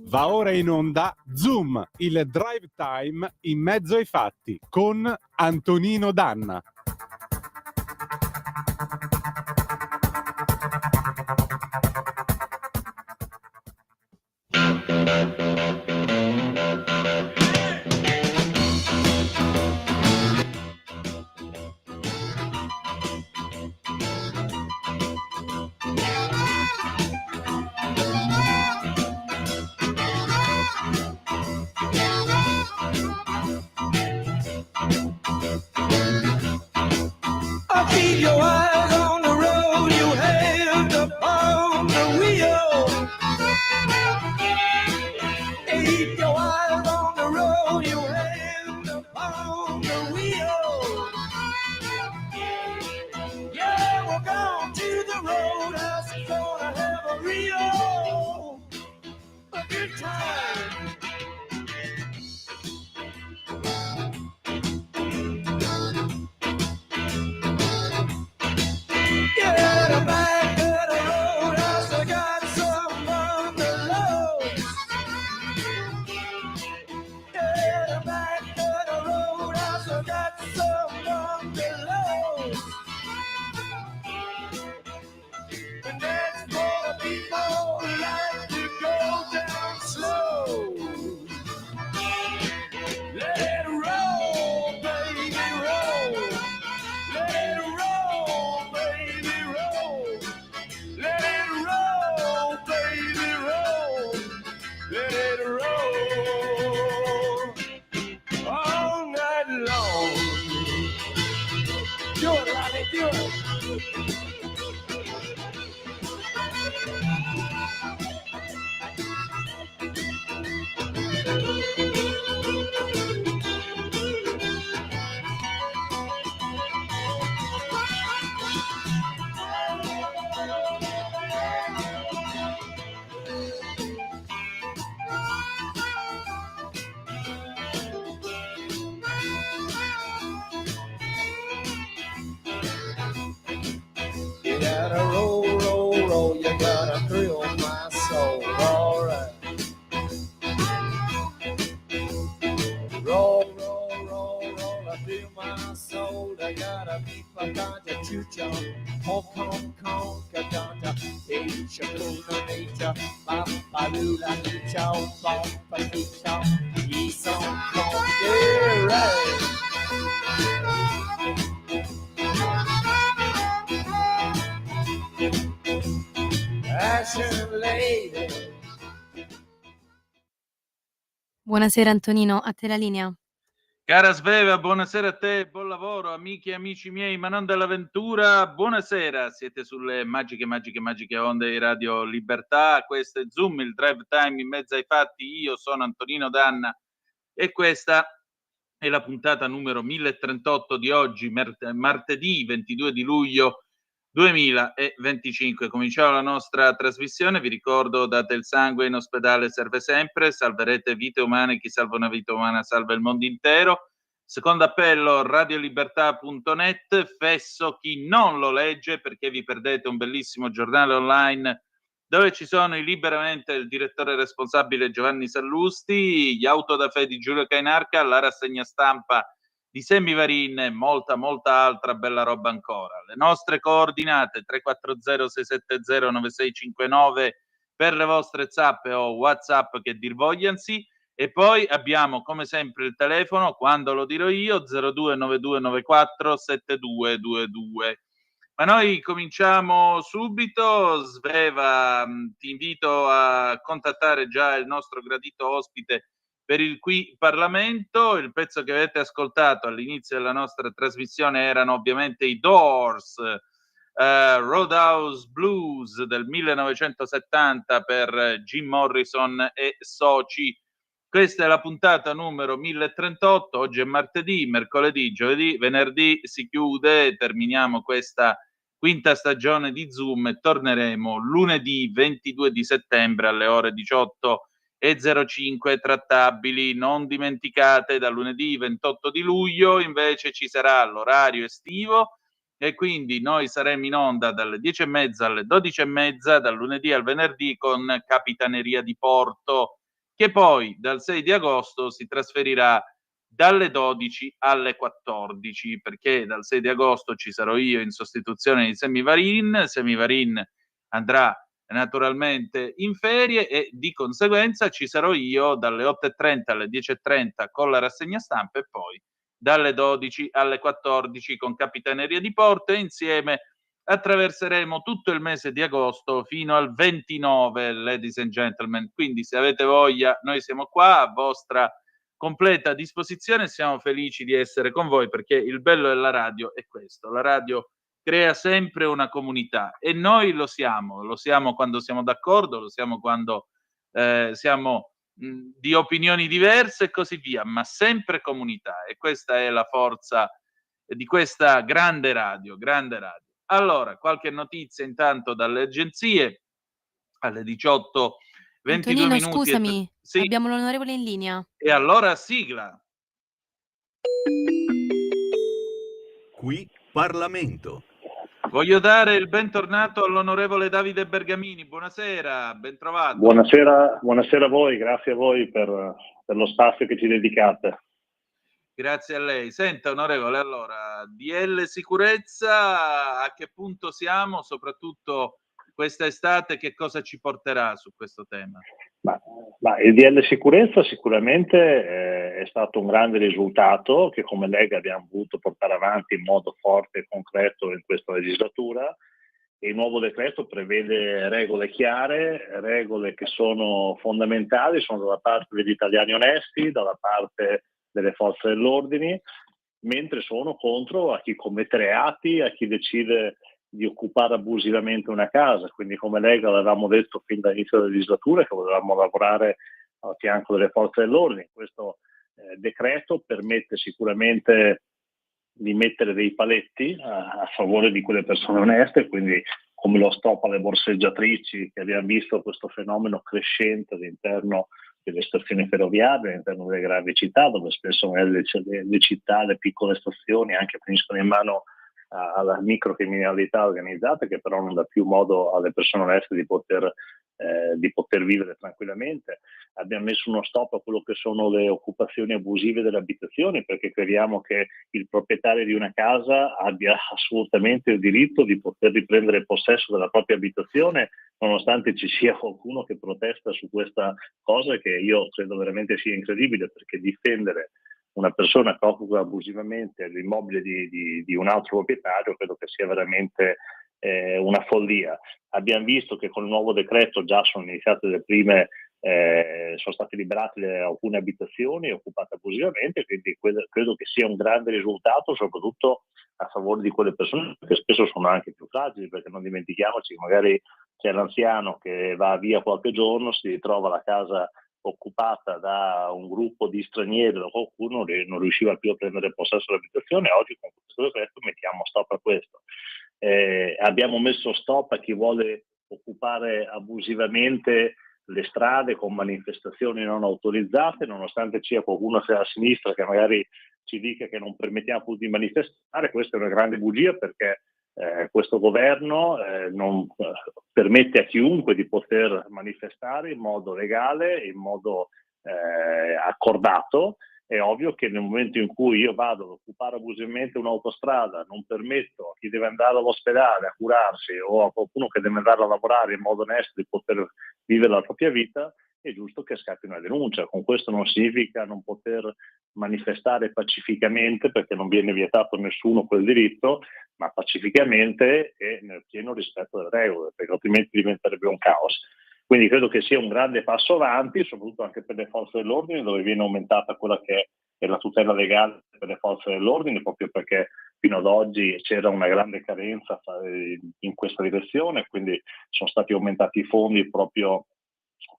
Va ora in onda Zoom, il drive time in mezzo ai fatti con Antonino Danna. Keep your eyes on the road, you have to pound the wheel. Keep your eyes on the road, you have to pound the wheel. Yeah, we're going to the roadhouse, gonna have a real good time. Get out of back of the roadhouse, I got some on the low. Get out of back of the roadhouse, I got some on the low. And that's for the people who like to go down slow. Let it roll, baby, roll. Let it roll, baby, roll. Let it roll, baby, roll. Let it roll all night long. Do it, Lonnie, do it. You gotta roll, roll, roll, you gotta thrill my soul, alright. Roll, roll, roll, roll, I feel my soul, I gotta be pagata, chucha, honk, honk, honk, cagata, echa, kuna, echa, papalula, lucha, papa, lucha, yison, honk, yeah, right. Fashion lady. Buonasera Antonino, a te la linea. Cara Sveva, buonasera a te, buon lavoro, amiche e amici miei, ma non dell'avventura, buonasera, siete sulle magiche onde di Radio Libertà, questo è Zoom, il drive time in mezzo ai fatti, io sono Antonino Danna e questa è la puntata numero 1038 di oggi, martedì 22 di luglio 2025. Cominciamo la nostra trasmissione, vi ricordo date il sangue in ospedale serve sempre, salverete vite umane, chi salva una vita umana salva il mondo intero. Secondo appello radiolibertà.net, fesso chi non lo legge perché vi perdete un bellissimo giornale online dove ci sono liberamente il direttore responsabile Giovanni Sallusti, gli auto da fè di Giulio Cainarca, la rassegna stampa di Semivarin e molta altra bella roba ancora. Le nostre coordinate 340 670 9659 per le vostre zappe o WhatsApp che dir vogliansi, e poi abbiamo come sempre il telefono, quando lo dirò io, 029294 7222. Ma noi cominciamo subito. Sveva, ti invito a contattare già il nostro gradito ospite per il Qui Parlamento. Il pezzo che avete ascoltato all'inizio della nostra trasmissione erano ovviamente i Doors, Roadhouse Blues del 1970 per Jim Morrison e soci. Questa è la puntata numero 1038, oggi è martedì, mercoledì, giovedì, venerdì si chiude e terminiamo questa quinta stagione di Zoom, e torneremo lunedì 22 di settembre alle ore 18:05 trattabili. Non dimenticate, da lunedì 28 di luglio invece ci sarà l'orario estivo, e quindi noi saremo in onda dalle 10:30 alle 12:30, dal lunedì al venerdì, con Capitaneria di Porto, che poi dal 6 di agosto si trasferirà dalle 12 alle 14, perché dal 6 di agosto ci sarò io in sostituzione di Semivarin. Semivarin andrà naturalmente in ferie e di conseguenza ci sarò io dalle 8:30 alle 10:30 con la rassegna stampa, e poi dalle 12 alle 14 con Capitaneria di Porto, e insieme attraverseremo tutto il mese di agosto fino al 29, ladies and gentlemen. Quindi se avete voglia, noi siamo qua a vostra completa disposizione, siamo felici di essere con voi, perché il bello della radio è questo: la radio crea sempre una comunità, e noi lo siamo quando siamo d'accordo, lo siamo quando siamo di opinioni diverse e così via, ma sempre comunità, e questa è la forza di questa grande radio, grande radio. Allora, qualche notizia intanto dalle agenzie. Alle 18:22 Antonino, minuti scusami, sì, abbiamo l'onorevole in linea. e allora sigla. Qui Parlamento. Voglio dare il bentornato all'onorevole Davide Bergamini. Buonasera, ben trovato. Buonasera a voi, grazie a voi per lo spazio che ci dedicate. Grazie a lei. Senta, onorevole, allora, DL sicurezza, a che punto siamo? Soprattutto questa estate, che cosa ci porterà su questo tema? Ma il DL sicurezza sicuramente è stato un grande risultato che come Lega abbiamo voluto portare avanti in modo forte e concreto in questa legislatura. Il nuovo decreto prevede regole chiare, regole che sono fondamentali, sono dalla parte degli italiani onesti, dalla parte delle forze dell'ordine, mentre sono contro a chi commette reati, a chi decide di occupare abusivamente una casa. Quindi come Lega avevamo detto fin dall'inizio della legislatura che volevamo lavorare a fianco delle forze dell'ordine. Questo decreto permette sicuramente di mettere dei paletti a favore di quelle persone oneste, quindi come lo stop alle borseggiatrici, che abbiamo visto questo fenomeno crescente all'interno delle stazioni ferroviarie, all'interno delle grandi città, dove spesso le città, le piccole stazioni anche finiscono in mano alla microcriminalità organizzata, che però non dà più modo alle persone oneste di poter vivere tranquillamente. Abbiamo messo uno stop a quello che sono le occupazioni abusive delle abitazioni, perché crediamo che il proprietario di una casa abbia assolutamente il diritto di poter riprendere possesso della propria abitazione, nonostante ci sia qualcuno che protesta su questa cosa, che io credo veramente sia incredibile, perché difendere una persona che occupa abusivamente l'immobile di un altro proprietario credo che sia veramente una follia. Abbiamo visto che con il nuovo decreto già sono iniziate le prime, sono state liberate alcune abitazioni occupate abusivamente, quindi credo che sia un grande risultato, soprattutto a favore di quelle persone che spesso sono anche più fragili, perché non dimentichiamoci che magari c'è l'anziano che va via qualche giorno, si ritrova la casa occupata da un gruppo di stranieri, da qualcuno non riusciva più a prendere possesso dell'abitazione. Oggi con questo decreto mettiamo stop a questo. Abbiamo messo stop a chi vuole occupare abusivamente le strade con manifestazioni non autorizzate, nonostante ci sia qualcuno a sinistra che magari ci dica che non permettiamo più di manifestare. Questa è una grande bugia, perché questo governo non permette a chiunque di poter manifestare in modo legale, in modo accordato. È ovvio che nel momento in cui io vado ad occupare abusivamente un'autostrada, non permetto a chi deve andare all'ospedale a curarsi o a qualcuno che deve andare a lavorare in modo onesto di poter vivere la propria vita, è giusto che scatti una denuncia. Con questo non significa non poter manifestare pacificamente, perché non viene vietato a nessuno quel diritto, ma pacificamente e nel pieno rispetto delle regole, perché altrimenti diventerebbe un caos. Quindi credo che sia un grande passo avanti, soprattutto anche per le forze dell'ordine, dove viene aumentata quella che è la tutela legale per le forze dell'ordine, proprio perché fino ad oggi c'era una grande carenza in questa direzione, quindi sono stati aumentati i fondi proprio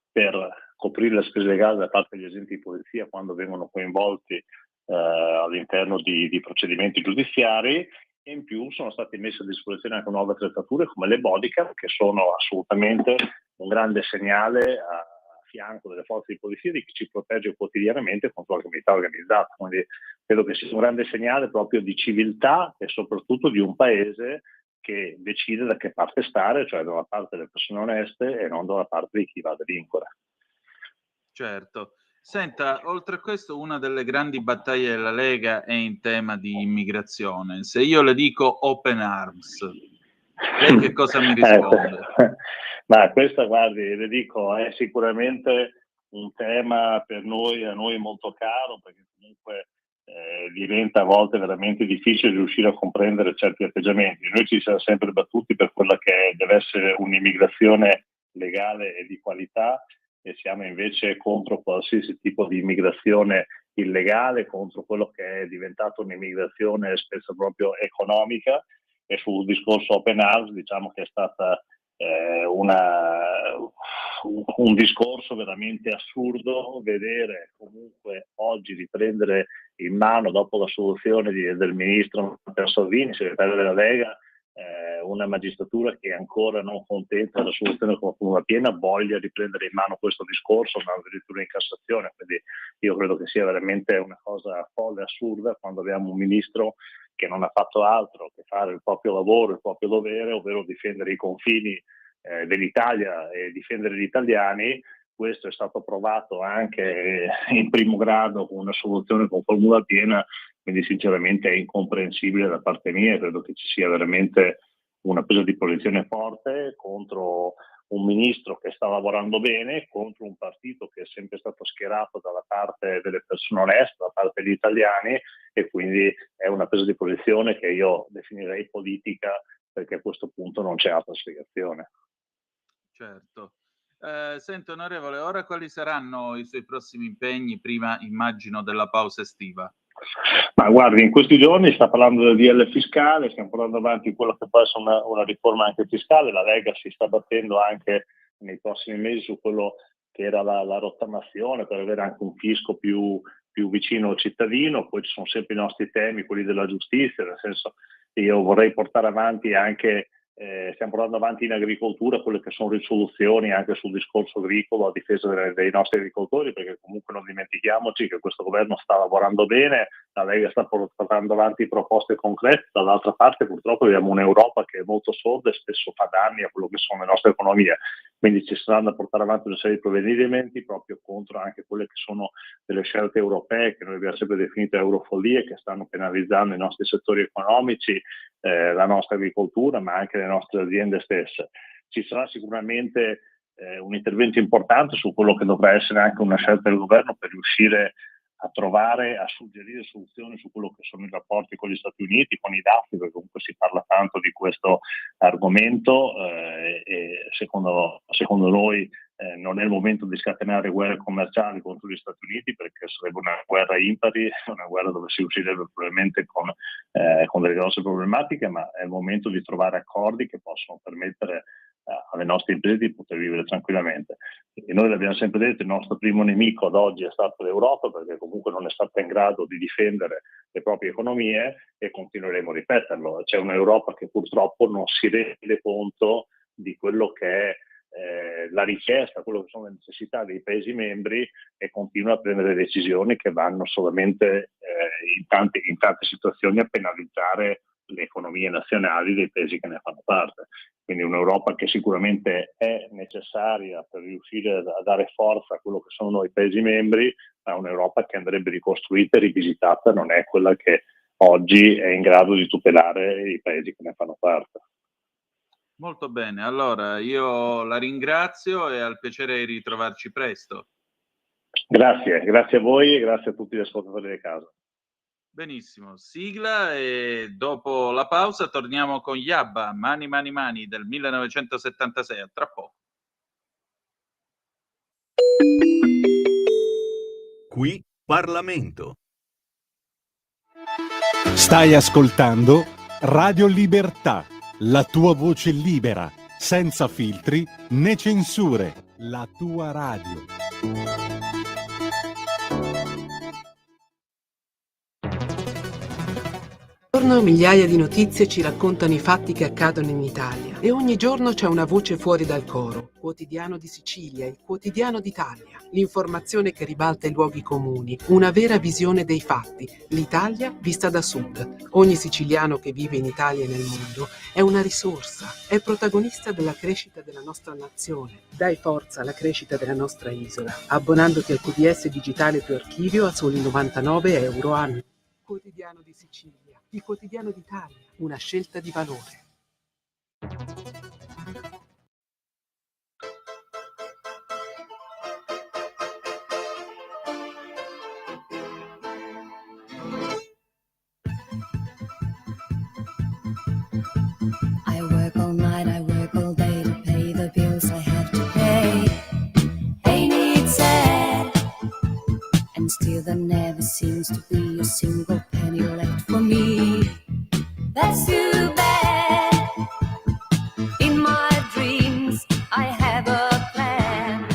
per coprire le spese legali da parte degli agenti di polizia quando vengono coinvolti all'interno di procedimenti giudiziari, e in più sono state messe a disposizione anche nuove attrezzature come le bodycam, che sono assolutamente un grande segnale a fianco delle forze di polizia di chi ci protegge quotidianamente contro la criminalità organizzata. Quindi credo che sia un grande segnale proprio di civiltà e soprattutto di un paese che decide da che parte stare, cioè dalla parte delle persone oneste e non dalla parte di chi va a delinquere. Certo. Senta, oltre a questo, una delle grandi battaglie della Lega è in tema di immigrazione. Se io le dico open arms, lei che cosa mi risponde? Ma questa, guardi, le dico, è sicuramente un tema per noi, a noi molto caro, perché comunque diventa a volte veramente difficile riuscire a comprendere certi atteggiamenti. Noi ci siamo sempre battuti per quella che deve essere un'immigrazione legale e di qualità, e siamo invece contro qualsiasi tipo di immigrazione illegale, contro quello che è diventato un'immigrazione spesso proprio economica. E sul discorso open arms diciamo che è stata un discorso veramente assurdo vedere comunque oggi riprendere in mano, dopo la soluzione del ministro Matteo Salvini, segretario della Lega, una magistratura che ancora non contenta della soluzione con la formula piena voglia riprendere in mano questo discorso, ma addirittura in Cassazione. Quindi io credo che sia veramente una cosa folle, assurda, quando abbiamo un ministro che non ha fatto altro che fare il proprio lavoro, il proprio dovere, ovvero difendere i confini dell'Italia e difendere gli italiani. Questo è stato approvato anche in primo grado con una soluzione con formula piena, quindi sinceramente è incomprensibile da parte mia. Credo che ci sia veramente una presa di posizione forte contro un ministro che sta lavorando bene, contro un partito che è sempre stato schierato dalla parte delle persone oneste, dalla parte degli italiani, e quindi è una presa di posizione che io definirei politica, perché a questo punto non c'è altra spiegazione. Certo. Senti, onorevole, ora quali saranno i suoi prossimi impegni, prima immagino della pausa estiva? Ma guardi, in questi giorni sta parlando del DL fiscale, stiamo portando avanti quello che può essere una riforma anche fiscale. La Lega si sta battendo anche nei prossimi mesi su quello che era la rottamazione, per avere anche un fisco più vicino al cittadino. Poi ci sono sempre i nostri temi, quelli della giustizia, nel senso che io vorrei portare avanti anche, stiamo portando avanti in agricoltura quelle che sono risoluzioni anche sul discorso agricolo a difesa dei nostri agricoltori, perché comunque non dimentichiamoci che questo governo sta lavorando bene, la Lega sta portando avanti proposte concrete. Dall'altra parte purtroppo abbiamo un'Europa che è molto sorda e spesso fa danni a quello che sono le nostre economie, quindi ci saranno da portare avanti una serie di provvedimenti proprio contro anche quelle che sono delle scelte europee che noi abbiamo sempre definito eurofollie, che stanno penalizzando i nostri settori economici, la nostra agricoltura, ma anche le nostre aziende stesse. Ci sarà sicuramente un intervento importante su quello che dovrà essere anche una scelta del governo per riuscire a trovare, a suggerire soluzioni su quello che sono i rapporti con gli Stati Uniti, con i dazi, perché comunque si parla tanto di questo argomento e secondo noi non è il momento di scatenare guerre commerciali contro gli Stati Uniti, perché sarebbe una guerra impari, una guerra dove si uscirebbe probabilmente con delle grosse problematiche, ma è il momento di trovare accordi che possono permettere alle nostre imprese di poter vivere tranquillamente. E noi l'abbiamo sempre detto, il nostro primo nemico ad oggi è stato l'Europa, perché comunque non è stata in grado di difendere le proprie economie, e continueremo a ripeterlo. C'è un'Europa che purtroppo non si rende conto di quello che è la richiesta, quello che sono le necessità dei Paesi membri, e continua a prendere decisioni che vanno solamente in tante situazioni a penalizzare le economie nazionali dei Paesi che ne fanno parte. Quindi un'Europa che sicuramente è necessaria per riuscire a dare forza a quello che sono i Paesi membri, ma un'Europa che andrebbe ricostruita e rivisitata, non è quella che oggi è in grado di tutelare i Paesi che ne fanno parte. Molto bene, allora io la ringrazio e al piacere di ritrovarci presto. Grazie a voi e grazie a tutti gli ascoltatori di casa. Benissimo, sigla, e dopo la pausa torniamo con Yabba, Mani Mani Mani del 1976, a tra poco. Qui Parlamento. Stai ascoltando Radio Libertà, la tua voce libera, senza filtri né censure, la tua radio. giorno migliaia di notizie ci raccontano i fatti che accadono in Italia e ogni giorno c'è una voce fuori dal coro. Quotidiano di Sicilia, il quotidiano d'Italia. L'informazione che ribalta i luoghi comuni, una vera visione dei fatti. L'Italia vista da sud. Ogni siciliano che vive in Italia e nel mondo è una risorsa, è protagonista della crescita della nostra nazione. Dai forza alla crescita della nostra isola, abbonandoti al QDS digitale più archivio a soli 99 euro anno. Quotidiano di Sicilia, il quotidiano d'Italia, una scelta di valore. I work all night, I work all day to pay the bills I have to pay. Ain't it sad? And still there never seems to be a single penny left for me. That's too bad. In my dreams I have a plan.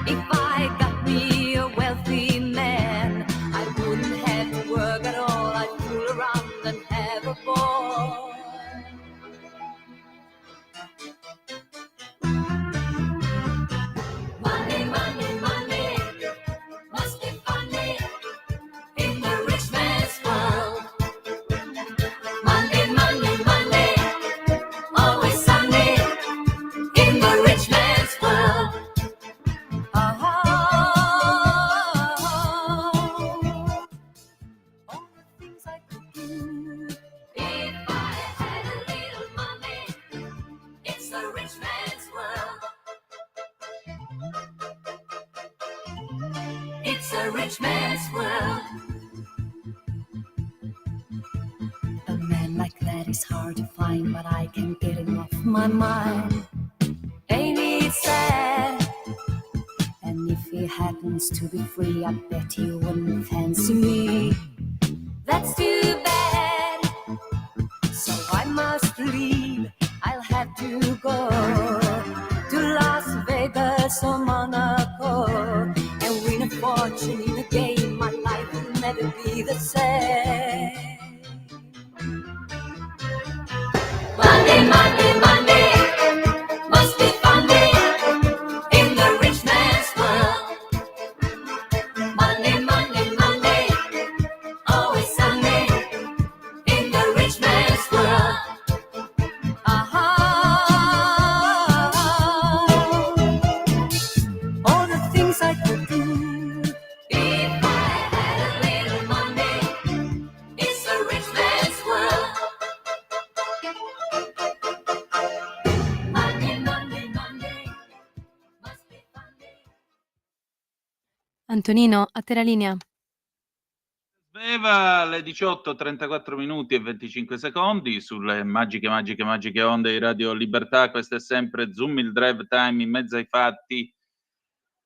If I got me a wealthy man, I wouldn't have to work at all. I'd fool around and have a ball. Money, money, money, must be funny in the rich man's world. Money, money, money, always sunny in the rich man's world. All the things I could do if I had a little money. It's the rich man's world. It's a rich man's world. A man like that is hard to find, but I can't get him off my mind. Ain't it sad? And if he happens to be free, I bet he wouldn't fancy me. That's too bad. So I must leave. I'll have to go to Las Vegas or Monaco and win a fortune in a game. My life will never be the same. Money, money, money, must be funny in the rich man's world. Money, money, money, always sunny in the rich man's world. All the things I could do if I had a little money. It's a rich man's world. Money, money, money, must be funny. Antonino, a te la linea. Sveva alle 18:34 minuti e 25 secondi sulle magiche onde di Radio Libertà. Questo è sempre Zoom, il drive time in mezzo ai fatti.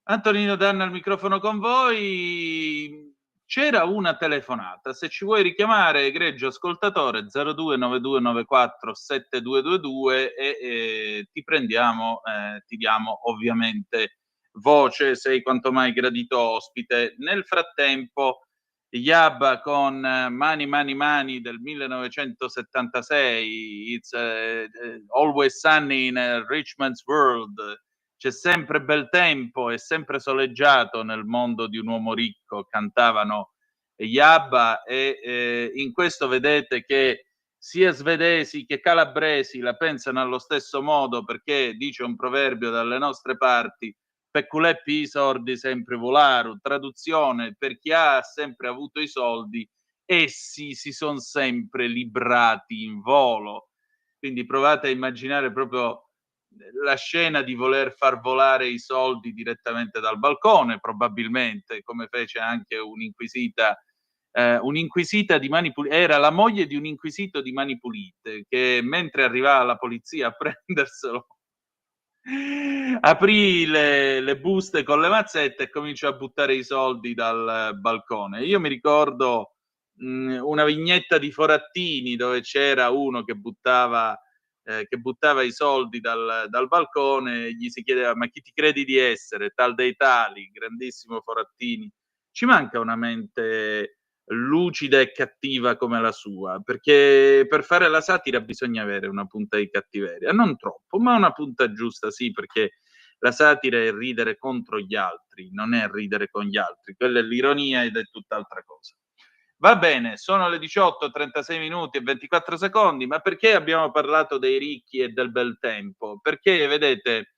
Antonino Danna al microfono con voi. C'era una telefonata, se ci vuoi richiamare, egregio ascoltatore, 0292947222 e ti prendiamo, ti diamo ovviamente voce, sei quanto mai gradito ospite. Nel frattempo Yabba con Mani del 1976, It's Always Sunny in Richmond's World, c'è sempre bel tempo, è sempre soleggiato nel mondo di un uomo ricco, cantavano Yabba e in questo vedete che sia svedesi che calabresi la pensano allo stesso modo, perché dice un proverbio dalle nostre parti: peculeppi i sordi sempre volaru, traduzione: per chi ha sempre avuto i soldi, essi si sono sempre librati in volo. Quindi provate a immaginare proprio la scena di voler far volare i soldi direttamente dal balcone, probabilmente, come fece anche un'inquisita di Mani Pulite, era la moglie di un inquisito di Mani Pulite, che mentre arrivava la polizia a prenderselo aprì le buste con le mazzette e cominciò a buttare i soldi dal balcone. Io mi ricordo una vignetta di Forattini dove c'era uno che buttava i soldi dal balcone e gli si chiedeva: ma chi ti credi di essere? Tal dei tali, grandissimo Forattini. Ci manca una mente lucida e cattiva come la sua, perché per fare la satira bisogna avere una punta di cattiveria, non troppo, ma una punta giusta, sì, perché la satira è ridere contro gli altri, non è ridere con gli altri, quella è l'ironia ed è tutt'altra cosa. Va bene, sono le 18, 36 minuti e 24 secondi, ma perché abbiamo parlato dei ricchi e del bel tempo? Perché, vedete,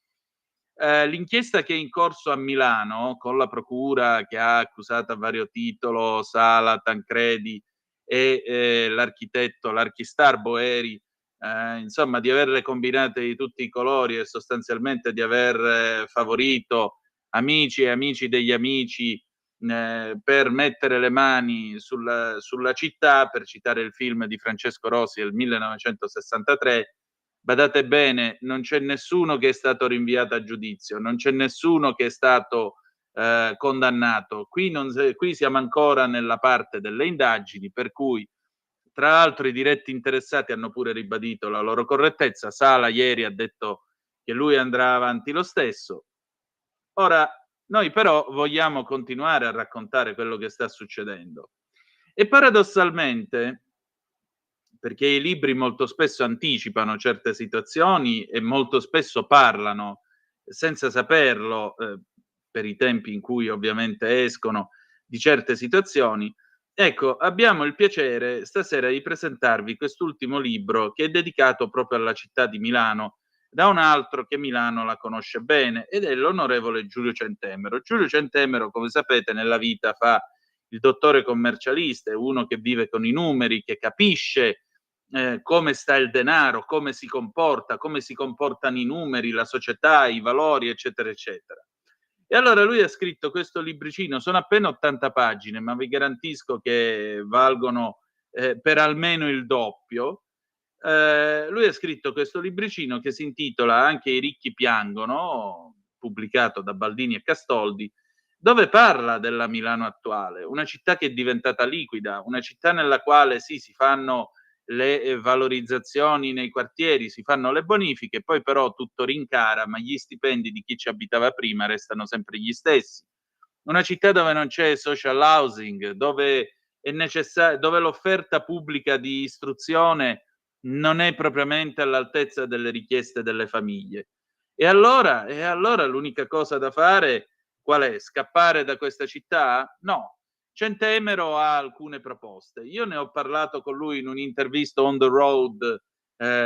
l'inchiesta che è in corso a Milano, con la procura che ha accusato a vario titolo Sala, Tancredi e l'archistar Boeri, insomma, di averle combinate di tutti i colori e sostanzialmente di aver favorito amici e amici degli amici per mettere le mani sulla città, per citare il film di Francesco Rosi del 1963. Badate bene, non c'è nessuno che è stato rinviato a giudizio, non c'è nessuno che è stato condannato. Qui siamo ancora nella parte delle indagini, per cui tra l'altro i diretti interessati hanno pure ribadito la loro correttezza. Sala ieri ha detto che lui andrà avanti lo stesso. Ora, noi però vogliamo continuare a raccontare quello che sta succedendo. E paradossalmente, perché i libri molto spesso anticipano certe situazioni e molto spesso parlano senza saperlo, per i tempi in cui ovviamente escono, di certe situazioni, ecco, abbiamo il piacere stasera di presentarvi quest'ultimo libro che è dedicato proprio alla città di Milano, da un altro che Milano la conosce bene, ed è l'onorevole Giulio Centemero. Giulio Centemero, come sapete, nella vita fa il dottore commercialista, è uno che vive con i numeri, che capisce come sta il denaro, come si comportano i numeri, la società, i valori, eccetera, eccetera. E allora lui ha scritto questo libricino, sono appena 80 pagine, ma vi garantisco che valgono per almeno il doppio. Lui ha scritto questo libricino che si intitola Anche i ricchi piangono, pubblicato da Baldini e Castoldi, dove parla della Milano attuale, una città che è diventata liquida, una città nella quale sì, si fanno le valorizzazioni nei quartieri, si fanno le bonifiche, poi però tutto rincara, ma gli stipendi di chi ci abitava prima restano sempre gli stessi. Una città dove non c'è social housing, dove è dove l'offerta pubblica di istruzione non è propriamente all'altezza delle richieste delle famiglie. E allora l'unica cosa da fare qual è? Scappare da questa città? No. Centemero ha alcune proposte. Io ne ho parlato con lui in un'intervista on the road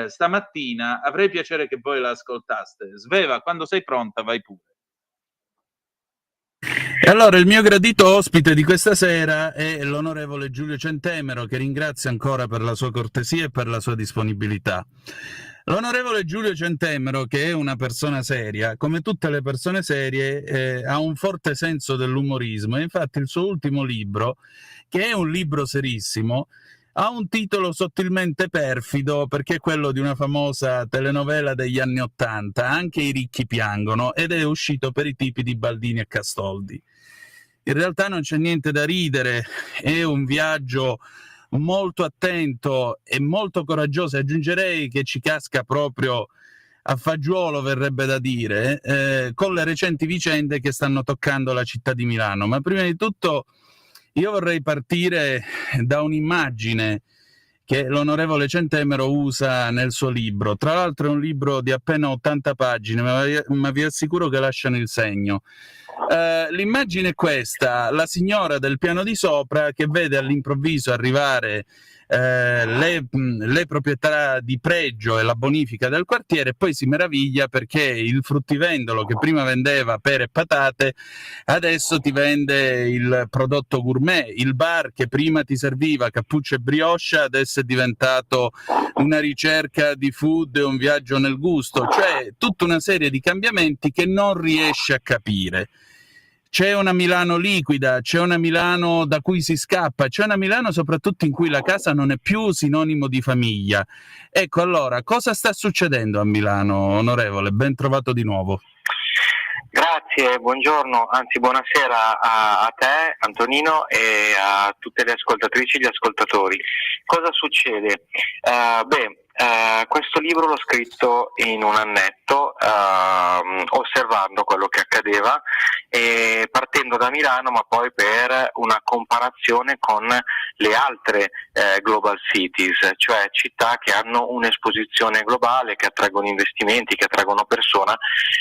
stamattina. Avrei piacere che voi la ascoltaste. Sveva, quando sei pronta, vai pure. E allora il mio gradito ospite di questa sera è l'onorevole Giulio Centemero, che ringrazio ancora per la sua cortesia e per la sua disponibilità. L'onorevole Giulio Centemero, che è una persona seria, come tutte le persone serie, ha un forte senso dell'umorismo, e infatti il suo ultimo libro, che è un libro serissimo, ha un titolo sottilmente perfido, perché è quello di una famosa telenovela degli anni '80, Anche i ricchi piangono, ed è uscito per i tipi di Baldini e Castoldi. In realtà non c'è niente da ridere, è un viaggio molto attento e molto coraggioso, aggiungerei che ci casca proprio a fagiolo, verrebbe da dire, con le recenti vicende che stanno toccando la città di Milano. Ma prima di tutto io vorrei partire da un'immagine che l'onorevole Centemero usa nel suo libro. Tra l'altro è un libro di appena 80 pagine, ma vi assicuro che lasciano il segno. L'immagine è questa: la signora del piano di sopra che vede all'improvviso arrivare le proprietà di pregio e la bonifica del quartiere, e poi si meraviglia perché il fruttivendolo che prima vendeva pere e patate adesso ti vende il prodotto gourmet, il bar che prima ti serviva cappuccio e brioche adesso è diventato una ricerca di food e un viaggio nel gusto, cioè tutta una serie di cambiamenti che non riesce a capire. C'è una Milano liquida, c'è una Milano da cui si scappa, c'è una Milano soprattutto in cui la casa non è più sinonimo di famiglia. Ecco, allora, cosa sta succedendo a Milano, onorevole? Ben trovato di nuovo. Grazie, buongiorno, anzi buonasera a te Antonino e a tutte le ascoltatrici e gli ascoltatori. Cosa succede? Questo libro l'ho scritto in un annetto, osservando quello che accadeva e partendo da Milano, ma poi per una comparazione con le altre global cities, cioè città che hanno un'esposizione globale, che attraggono investimenti, che attraggono persone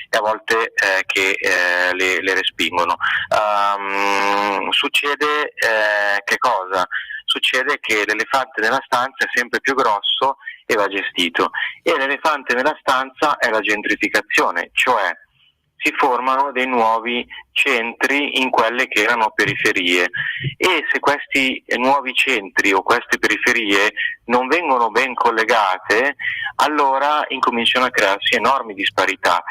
e a volte che le respingono. Succede che cosa? Succede che l'elefante nella stanza è sempre più grosso e va gestito, e l'elefante nella stanza è la gentrificazione, cioè si formano dei nuovi centri in quelle che erano periferie, e se questi nuovi centri o queste periferie non vengono ben collegate, allora incominciano a crearsi enormi disparità.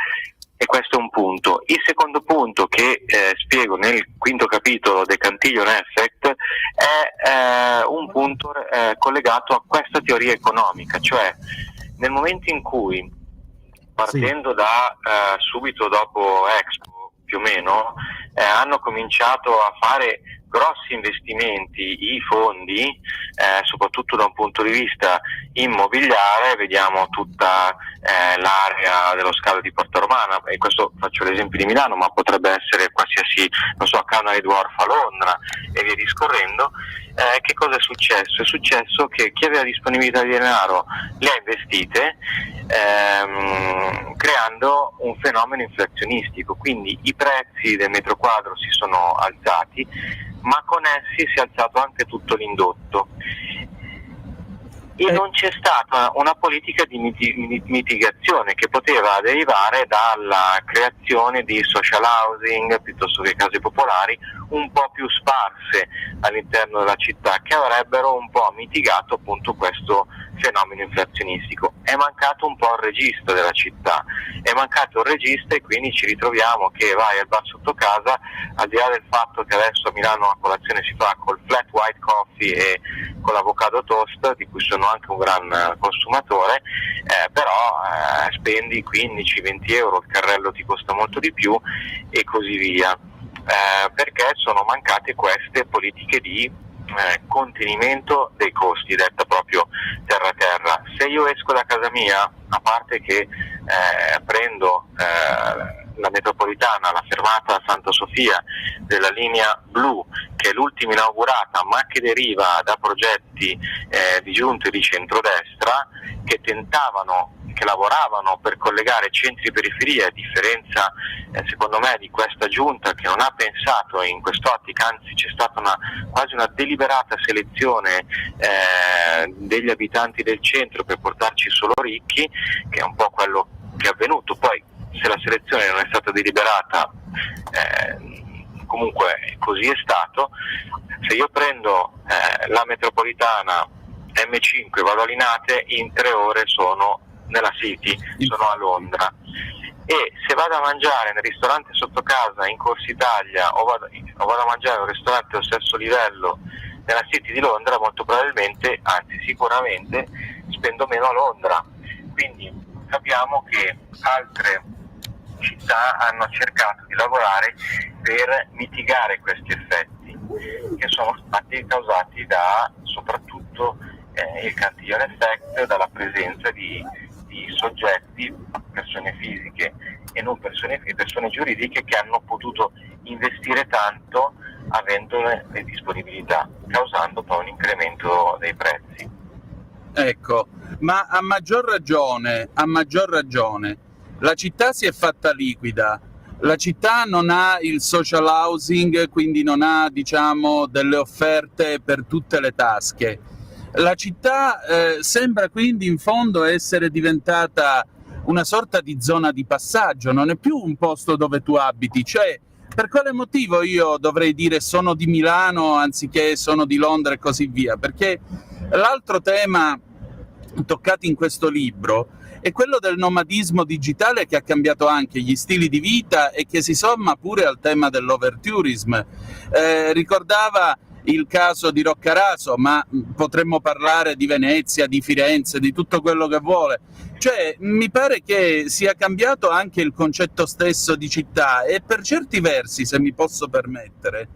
E questo è un punto. Il secondo punto che spiego nel quinto capitolo, The Cantillon Effect, è un punto collegato a questa teoria economica, cioè nel momento in cui, partendo da subito dopo Expo più o meno, hanno cominciato a fare grossi investimenti i fondi, soprattutto da un punto di vista immobiliare, vediamo tutta l'area dello scalo di Porta Romana, e questo faccio l'esempio di Milano, ma potrebbe essere qualsiasi, non so, Canary Dwarf a Londra e via discorrendo. Che cosa è successo? È successo che chi aveva disponibilità di denaro le ha investite, creando un fenomeno inflazionistico, quindi i prezzi del metro quadro si sono alzati, ma con essi si è alzato anche tutto l'indotto. E non c'è stata una politica di mitigazione che poteva derivare dalla creazione di social housing piuttosto che case popolari un po' più sparse all'interno della città, che avrebbero un po' mitigato appunto questo fenomeno inflazionistico. È mancato un po' il registro della città, è mancato il registro, e quindi ci ritroviamo che vai al bar sotto casa, al di là del fatto che adesso a Milano la colazione si fa col flat white coffee e con l'avocado toast, di cui sono anche un gran consumatore, però spendi 15-20 euro, il carrello ti costa molto di più e così via, perché sono mancate queste politiche di contenimento dei costi, detta proprio terra terra. Se io esco da casa mia, a parte che prendo la metropolitana, la fermata Santa Sofia della linea blu, che è l'ultima inaugurata, ma che deriva da progetti di giunte di centrodestra che lavoravano per collegare centri e periferie, a differenza secondo me di questa giunta che non ha pensato in quest'ottica, anzi c'è stata quasi una deliberata selezione degli abitanti del centro per portarci solo ricchi, che è un po' quello che è avvenuto. Poi se la selezione non è stata deliberata, comunque così è stato. Se io prendo la metropolitana M5 e vado a Linate, in 3 ore sono nella City, sono a Londra, e se vado a mangiare nel ristorante sotto casa in Corsa Italia o vado a mangiare in un ristorante allo stesso livello nella City di Londra, molto probabilmente, anzi sicuramente, spendo meno a Londra. Quindi capiamo che altre città hanno cercato di lavorare per mitigare questi effetti, che sono stati causati da soprattutto il Cantillon Effect, dalla presenza di soggetti, persone fisiche e non persone giuridiche, che hanno potuto investire tanto avendo le disponibilità, causando poi un incremento dei prezzi. Ecco, ma a maggior ragione, la città si è fatta liquida, la città non ha il social housing, quindi non ha, diciamo, delle offerte per tutte le tasche. La città sembra quindi in fondo essere diventata una sorta di zona di passaggio, non è più un posto dove tu abiti. Cioè, per quale motivo io dovrei dire sono di Milano anziché sono di Londra e così via? Perché l'altro tema toccato in questo libro è quello del nomadismo digitale, che ha cambiato anche gli stili di vita e che si somma pure al tema dell'overtourism. Ricordava il caso di Roccaraso, ma potremmo parlare di Venezia, di Firenze, di tutto quello che vuole. Cioè, mi pare che sia cambiato anche il concetto stesso di città, e per certi versi, se mi posso permettere,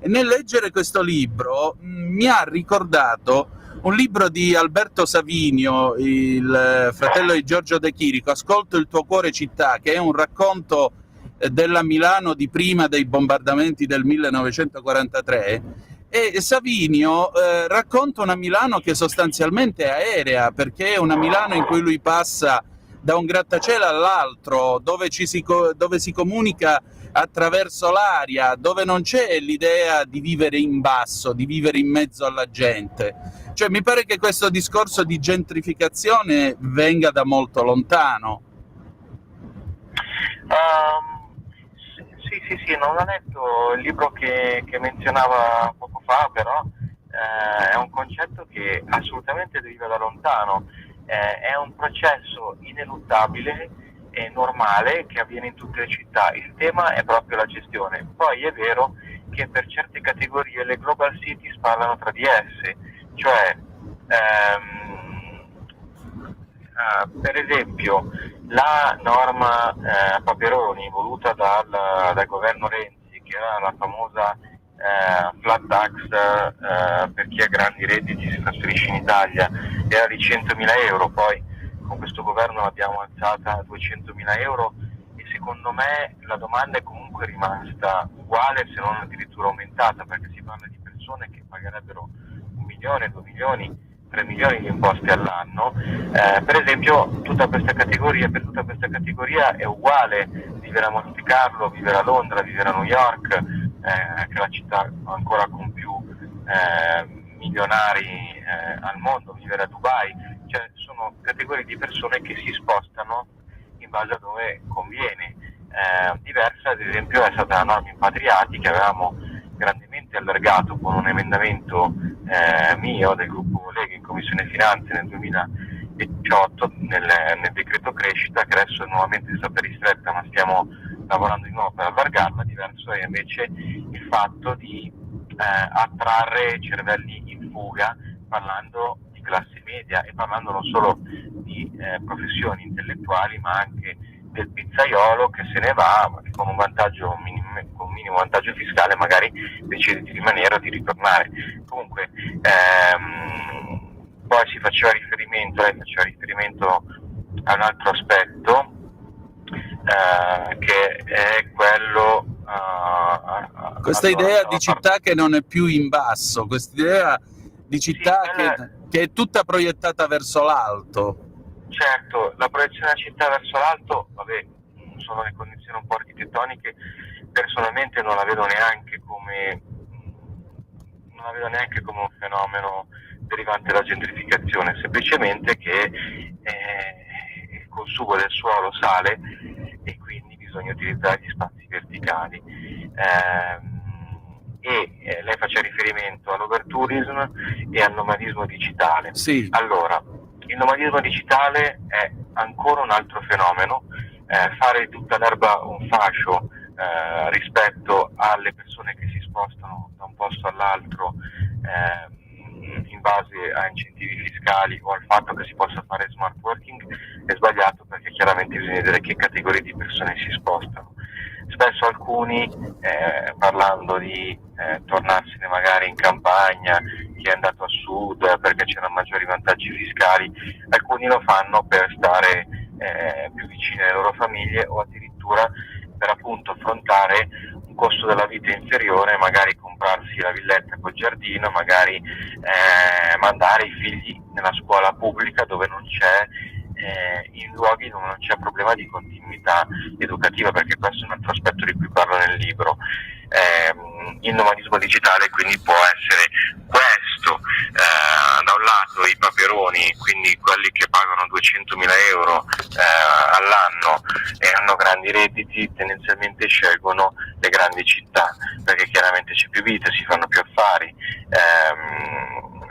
nel leggere questo libro mi ha ricordato un libro di Alberto Savinio, il fratello di Giorgio De Chirico, Ascolto il tuo cuore città, che è un racconto della Milano di prima dei bombardamenti del 1943, e Savinio racconta una Milano che sostanzialmente è aerea, perché è una Milano in cui lui passa da un grattacielo all'altro, dove si comunica attraverso l'aria, dove non c'è l'idea di vivere in basso, di vivere in mezzo alla gente. Cioè, mi pare che questo discorso di gentrificazione venga da molto lontano. Sì, non ho letto il libro che menzionava poco fa, però è un concetto che assolutamente deriva da lontano. È un processo ineluttabile e normale che avviene in tutte le città. Il tema è proprio la gestione. Poi è vero che per certe categorie le global cities parlano tra di esse, cioè per esempio la norma Paperoni voluta dal governo Renzi, che era la famosa flat tax per chi ha grandi redditi si trasferisce in Italia, era di 100.000 euro, poi con questo governo l'abbiamo alzata a 200.000 euro e secondo me la domanda è comunque rimasta uguale, se non addirittura aumentata, perché si parla di persone che pagherebbero 1 milione, 2 milioni, 3 milioni di imposte all'anno. Per esempio per tutta questa categoria è uguale vivere a Monte Carlo, vivere a Londra, vivere a New York, che è la città ancora con più milionari al mondo, vivere a Dubai, cioè sono categorie di persone che si spostano in base a dove conviene. Diversa ad esempio è stata la norma Impatriati, che avevamo grandemente allargato con un emendamento mio del gruppo Lega in Commissione Finanze nel 2018 nel decreto crescita, che adesso nuovamente è stata ristretta, ma stiamo lavorando di nuovo per allargarla. Diverso è invece il fatto di attrarre cervelli in fuga, parlando di classe media e parlando non solo di professioni intellettuali, ma anche del pizzaiolo che se ne va con un vantaggio con un minimo vantaggio fiscale, magari decide di rimanere o di ritornare. Comunque poi lei faceva riferimento a un altro aspetto che è quello questa idea di città che non è più in basso, questa idea di città che è tutta proiettata verso l'alto. Certo, la proiezione della città verso l'alto, sono le condizioni un po' architettoniche, personalmente non la vedo neanche come un fenomeno derivante dalla gentrificazione, semplicemente che il consumo del suolo sale e quindi bisogna utilizzare gli spazi verticali. Lei faceva riferimento all'overtourism e al nomadismo digitale. Sì. Allora, il nomadismo digitale è ancora un altro fenomeno, fare di tutta l'erba un fascio rispetto alle persone che si spostano da un posto all'altro in base a incentivi fiscali o al fatto che si possa fare smart working è sbagliato, perché chiaramente bisogna vedere che categorie di persone si spostano. Spesso alcuni, parlando di tornarsene magari in campagna, chi è andato a sud perché c'erano maggiori vantaggi fiscali, alcuni lo fanno per stare più vicini alle loro famiglie o addirittura per appunto affrontare un costo della vita inferiore, magari comprarsi la villetta col giardino, magari mandare i figli nella scuola pubblica dove non c'è in luoghi dove non c'è problema di continuità educativa, perché questo è un altro aspetto di cui parlo nel libro. Il nomadismo digitale quindi può essere questo, da un lato i paperoni, quindi quelli che pagano 200.000 euro all'anno e hanno grandi redditi, tendenzialmente scelgono le grandi città perché chiaramente c'è più vita, si fanno più affari.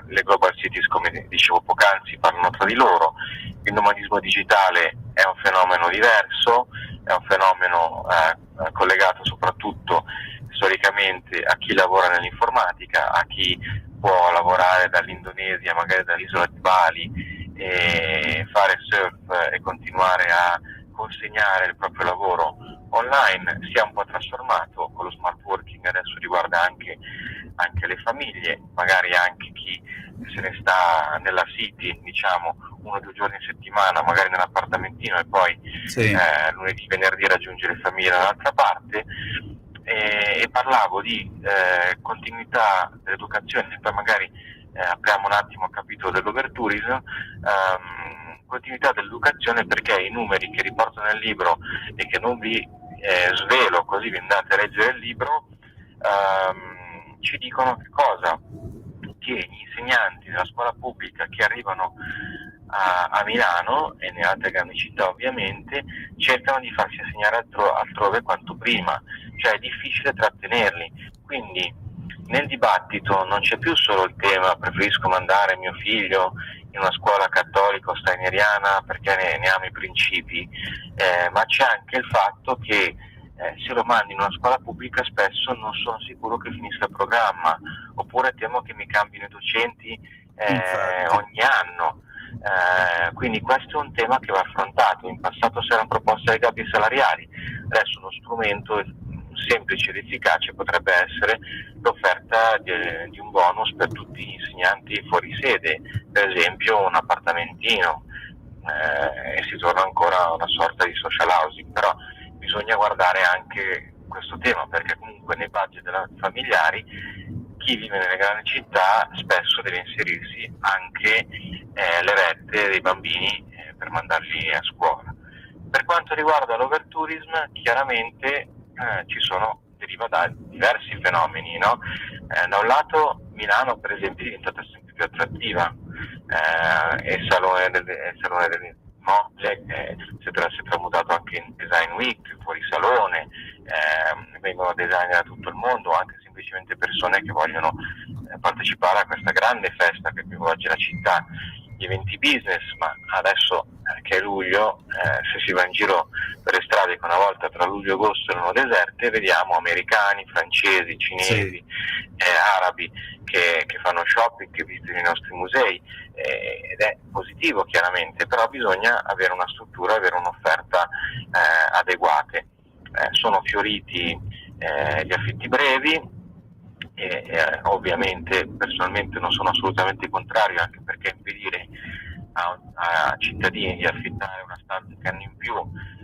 Le global cities, come dicevo poc'anzi, parlano tra di loro. Il nomadismo digitale è un fenomeno diverso, è un fenomeno collegato soprattutto storicamente a chi lavora nell'informatica, a chi può lavorare dall'Indonesia, magari dall'isola di Bali, e fare surf e continuare a consegnare il proprio lavoro online. Si è un po' trasformato con lo smart working, adesso riguarda anche le famiglie, magari anche chi se ne sta nella city, diciamo, 1 o 2 giorni in settimana, magari nell'appartamentino, e poi lunedì, venerdì raggiunge le famiglie dall'altra parte, e parlavo di continuità dell'educazione, e poi magari apriamo un attimo il capitolo dell'overtourism, continuità dell'educazione, perché i numeri che riporto nel libro e che non vi svelo, così vi andate a leggere il libro, ci dicono che cosa? Che gli insegnanti della scuola pubblica che arrivano a Milano e nelle altre grandi città ovviamente cercano di farsi insegnare altrove quanto prima, cioè è difficile trattenerli. Quindi nel dibattito non c'è più solo il tema preferisco mandare mio figlio in una scuola cattolica o steineriana perché ne amo i principi, ma c'è anche il fatto che se lo mandi in una scuola pubblica spesso non sono sicuro che finisca il programma, oppure temo che mi cambino i docenti ogni anno. Quindi questo è un tema che va affrontato. In passato si erano proposte le gabbie salariali, adesso uno strumento semplice ed efficace potrebbe essere l'offerta di un bonus per tutti gli insegnanti fuori sede, per esempio un appartamentino, e si torna ancora a una sorta di social housing, però bisogna guardare anche questo tema, perché comunque nei budget familiari chi vive nelle grandi città spesso deve inserirsi anche le rette dei bambini per mandarli a scuola. Per quanto riguarda l'overtourism, chiaramente deriva da diversi fenomeni, no? Da un lato Milano per esempio è diventata sempre più attrattiva, e il salone del mobile si è tramutato anche in design week, fuori salone, vengono designer da tutto il mondo, anche semplicemente persone che vogliono partecipare a questa grande festa che coinvolge la città, gli eventi business. Ma adesso che è luglio, se si va in giro per le strade, che una volta tra luglio e agosto erano deserte, vediamo americani, francesi, cinesi, arabi che fanno shopping, che visitano i nostri musei, ed è positivo chiaramente, però bisogna avere una struttura, avere un'offerta adeguate. Sono fioriti gli affitti brevi, ovviamente personalmente non sono assolutamente contrario, anche perché impedire a cittadini di affittare una stanza che hanno in più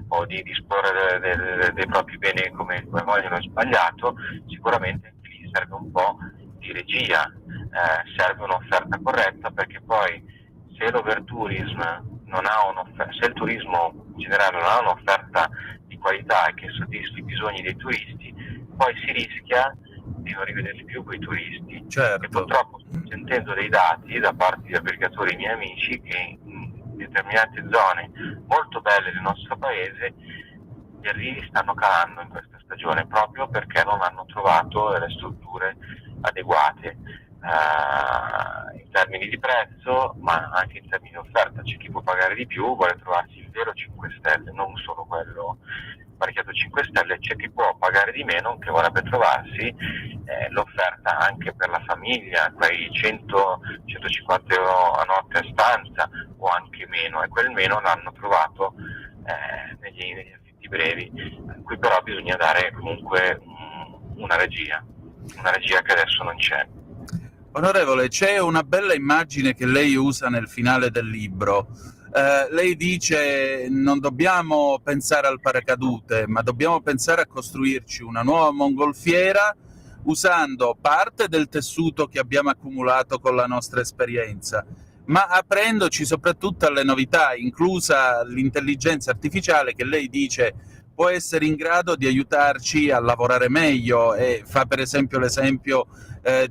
o di disporre dei propri beni come vogliono è sbagliato. Sicuramente anche lì serve un po' di regia, serve un'offerta corretta, perché poi se l'overtourism se il turismo in generale non ha un'offerta di qualità e che soddisfi i bisogni dei turisti, poi si rischia di non rivederli più quei turisti. Certo. E purtroppo sto sentendo dei dati da parte di albergatori miei amici che in determinate zone molto belle del nostro paese gli arrivi stanno calando in questa stagione, proprio perché non hanno trovato delle strutture adeguate in termini di prezzo, ma anche in termini di offerta. C'è chi può pagare di più, vuole trovarsi il vero 5 stelle, non solo quello marchiato 5 stelle, c'è chi può pagare di meno, che vorrebbe trovarsi l'offerta anche per la famiglia, quei 100-150 euro a notte a stanza o anche meno, e quel meno l'hanno trovato negli affitti brevi. Qui però bisogna dare comunque una regia che adesso non c'è. Onorevole, c'è una bella immagine che lei usa nel finale del libro. Lei dice non dobbiamo pensare al paracadute, ma dobbiamo pensare a costruirci una nuova mongolfiera usando parte del tessuto che abbiamo accumulato con la nostra esperienza, ma aprendoci soprattutto alle novità, inclusa l'intelligenza artificiale, che lei dice può essere in grado di aiutarci a lavorare meglio, e fa per esempio l'esempio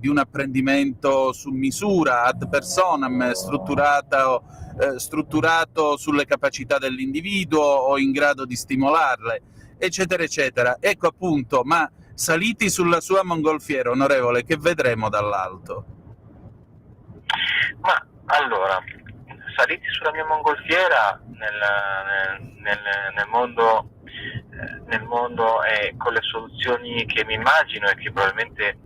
di un apprendimento su misura, ad personam, strutturato sulle capacità dell'individuo o in grado di stimolarle, eccetera, eccetera. Ecco appunto, ma saliti sulla sua mongolfiera, onorevole, che vedremo dall'alto? Ma allora, saliti sulla mia mongolfiera nel mondo e con le soluzioni che mi immagino e che probabilmente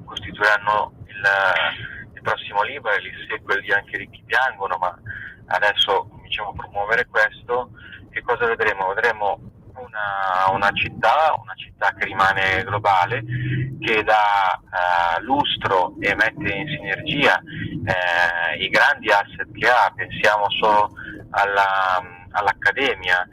costituiranno il prossimo libro e il sequel di Anche i ricchi piangono, ma adesso cominciamo a promuovere questo. Che cosa vedremo? Vedremo una città che rimane globale, che dà lustro e mette in sinergia i grandi asset che ha. Pensiamo solo all'Accademia.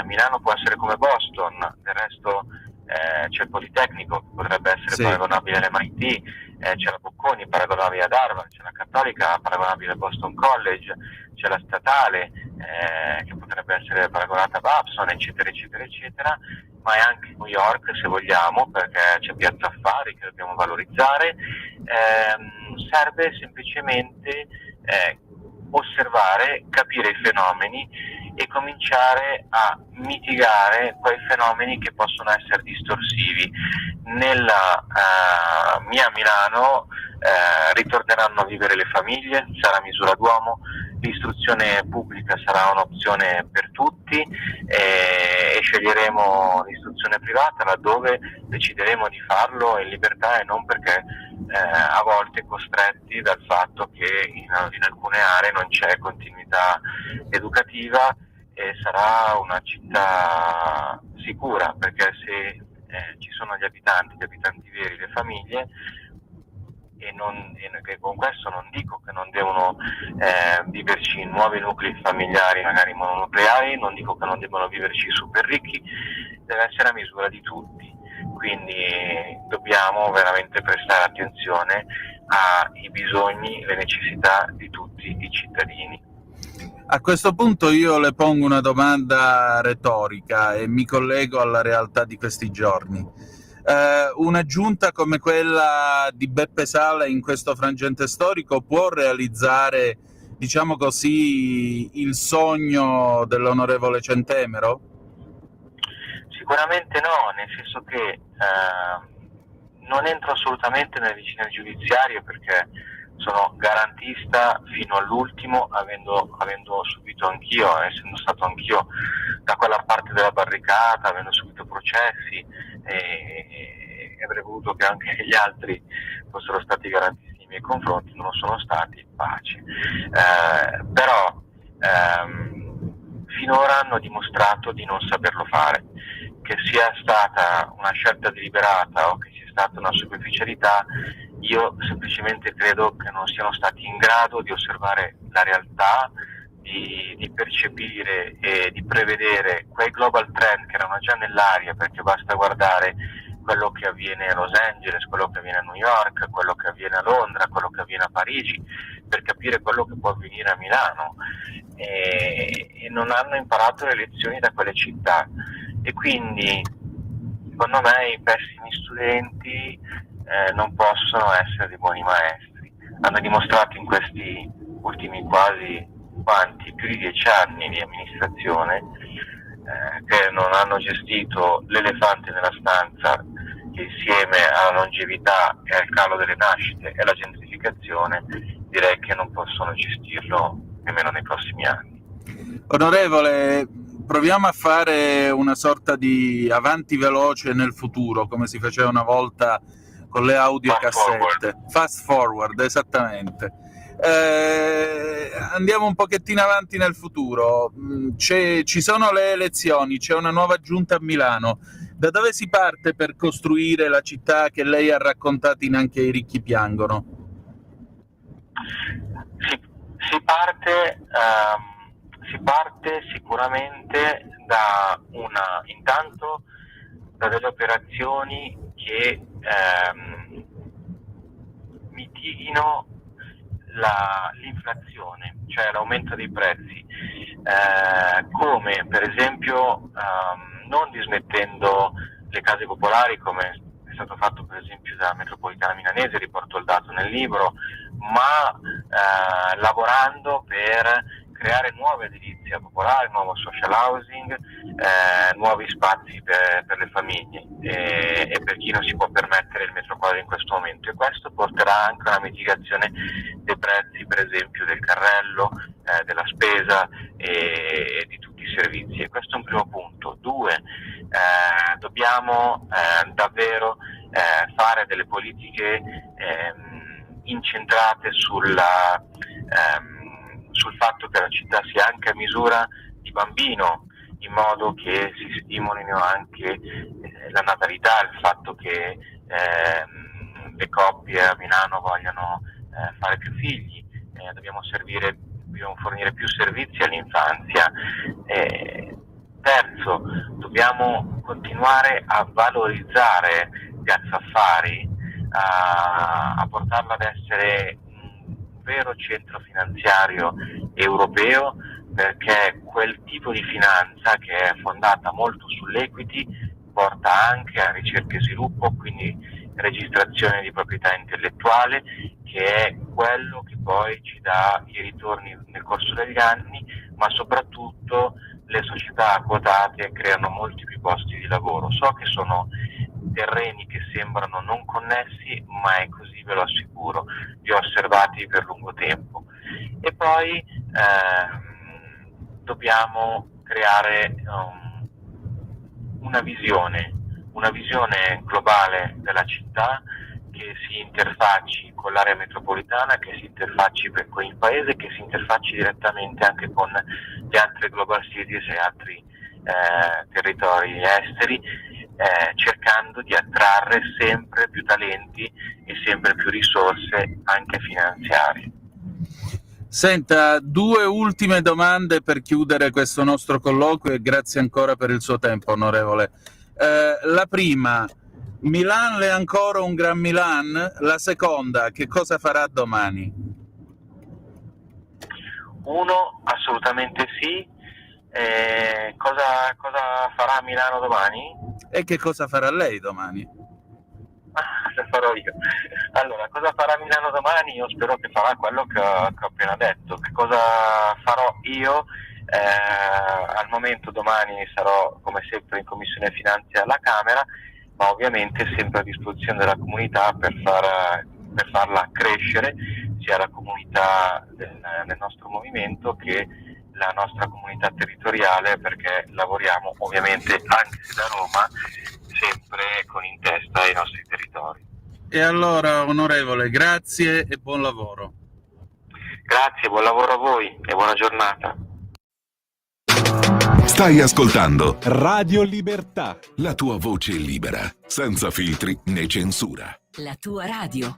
Milano può essere come Boston, del resto c'è il Politecnico che potrebbe essere paragonabile all'MIT, c'è la Bocconi paragonabile ad Harvard, c'è la Cattolica paragonabile al Boston College, c'è la Statale che potrebbe essere paragonata a Babson, eccetera eccetera eccetera, ma è anche New York se vogliamo, perché c'è Piazza Affari che dobbiamo valorizzare. Serve semplicemente osservare, capire i fenomeni e cominciare a mitigare quei fenomeni che possono essere distorsivi. Nella mia Milano ritorneranno a vivere le famiglie, sarà misura d'uomo, l'istruzione pubblica sarà un'opzione per tutti e sceglieremo l'istruzione privata laddove decideremo di farlo in libertà e non perché a volte costretti dal fatto che in alcune aree non c'è continuità educativa, e sarà una città sicura, perché se ci sono gli abitanti veri, le famiglie, e con questo non dico che non devono viverci in nuovi nuclei familiari magari mononucleari, non dico che non debbano viverci super ricchi, deve essere a misura di tutti. Quindi dobbiamo veramente prestare attenzione ai bisogni, le necessità di tutti i cittadini. A questo punto io le pongo una domanda retorica e mi collego alla realtà di questi giorni. Una giunta come quella di Beppe Sala in questo frangente storico può realizzare, diciamo così, il sogno dell'onorevole Centemero? Sicuramente no, nel senso che non entro assolutamente nelle vicende giudiziarie, perché sono garantista fino all'ultimo, avendo subito anch'io, essendo stato anch'io da quella parte della barricata, avendo subito processi, e avrei voluto che anche gli altri fossero stati garantisti nei miei confronti, non lo sono stati, pace. Però finora hanno dimostrato di non saperlo fare, che sia stata una scelta deliberata o che sia stata una superficialità. Io semplicemente credo che non siano stati in grado di osservare la realtà, di percepire e di prevedere quei global trend che erano già nell'aria, perché basta guardare quello che avviene a Los Angeles, quello che avviene a New York, quello che avviene a Londra, quello che avviene a Parigi, per capire quello che può avvenire a Milano, e non hanno imparato le lezioni da quelle città, e quindi secondo me i pessimi studenti non possono essere dei buoni maestri. Hanno dimostrato in questi ultimi più di 10 anni di amministrazione che non hanno gestito l'elefante nella stanza, che insieme alla longevità e al calo delle nascite e alla gentrificazione direi che non possono gestirlo nemmeno nei prossimi anni. Onorevole, proviamo a fare una sorta di avanti veloce nel futuro, come si faceva una volta con le audiocassette. Fast forward, esattamente. Andiamo un pochettino avanti nel futuro. Ci sono le elezioni, c'è una nuova giunta a Milano. Da dove si parte per costruire la città che lei ha raccontato in Anche i ricchi piangono? Si parte sicuramente intanto da delle operazioni che mitighino l'inflazione, cioè l'aumento dei prezzi, come per esempio non dismettendo le case popolari, come è stato fatto per esempio dalla metropolitana milanese, riporto il dato nel libro, ma lavorando per creare nuove edilizia popolare, nuovo social housing, nuovi spazi per le famiglie e per chi non si può permettere il metro quadro in questo momento, e questo porterà anche a una mitigazione dei prezzi, per esempio del carrello, della spesa e di tutti i servizi, e questo è un primo punto. 2, dobbiamo davvero fare delle politiche incentrate sul fatto che la città sia anche a misura di bambino, in modo che si stimolino anche la natalità, il fatto che le coppie a Milano vogliano fare più figli, dobbiamo fornire più servizi all'infanzia. Terzo, dobbiamo continuare a valorizzare Piazza Affari, a portarla ad essere un vero centro finanziario europeo, perché quel tipo di finanza che è fondata molto sull'equity porta anche a ricerca e sviluppo, quindi registrazione di proprietà intellettuale, che è quello che poi ci dà i ritorni nel corso degli anni, ma soprattutto le società quotate creano molti più posti di lavoro. So che sono terreni che sembrano non connessi, ma è così, ve lo assicuro, li ho osservati per lungo tempo. E poi dobbiamo creare una visione globale della città che si interfacci con l'area metropolitana, che si interfacci con il paese, che si interfacci direttamente anche con le altre global cities e altri territori esteri, cercando di attrarre sempre più talenti e sempre più risorse anche finanziarie. Senta, 2 ultime domande per chiudere questo nostro colloquio e grazie ancora per il suo tempo, onorevole. La prima, Milan è ancora un Gran Milan? La seconda, che cosa farà domani? Uno, assolutamente sì. Cosa farà Milano domani? E che cosa farà lei domani? Lo farò io. Allora, cosa farà Milano domani? Io spero che farà quello che ho appena detto. Che cosa farò io? Al momento domani sarò come sempre in Commissione Finanze alla Camera, ma ovviamente sempre a disposizione della comunità per farla crescere, sia la comunità del nostro movimento che la nostra comunità territoriale, perché lavoriamo ovviamente anche se da Roma sempre con in testa i nostri territori. E allora, onorevole, grazie e buon lavoro. Grazie, buon lavoro a voi e buona giornata. Stai ascoltando Radio Libertà. la tua voce libera, senza filtri né censura. La tua radio.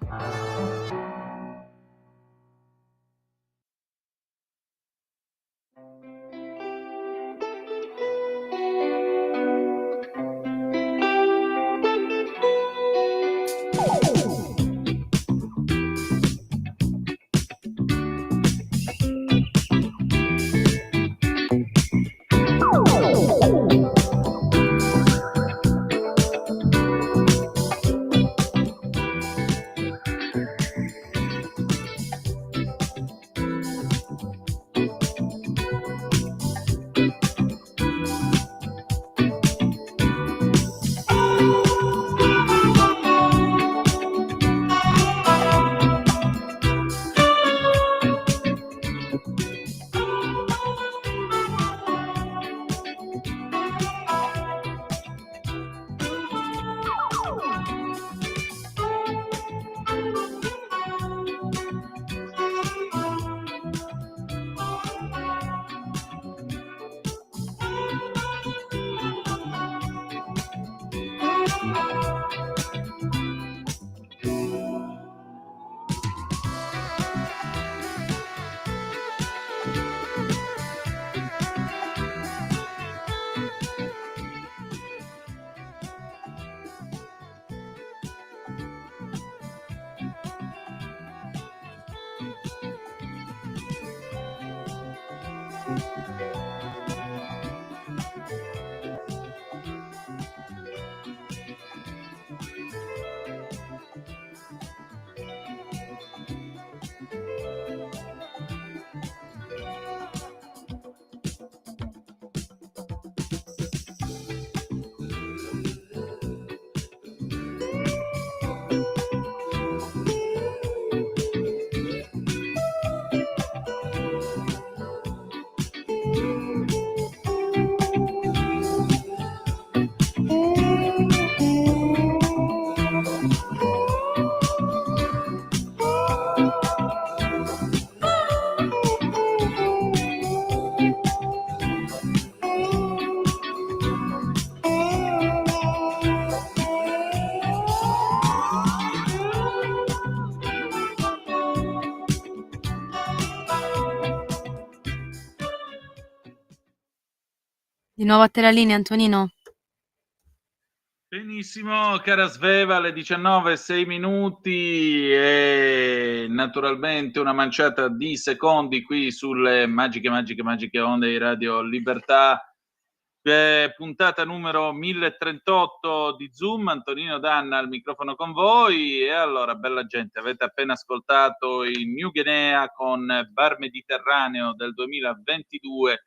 Di nuovo a te la linea, Antonino. Benissimo, cara Sveva, alle 19:06 e naturalmente una manciata di secondi qui sulle magiche onde di Radio Libertà. Puntata numero 1038 di Zoom, Antonino Danna al microfono con voi. E allora, bella gente, avete appena ascoltato il New Guinea con Bar Mediterraneo del 2022.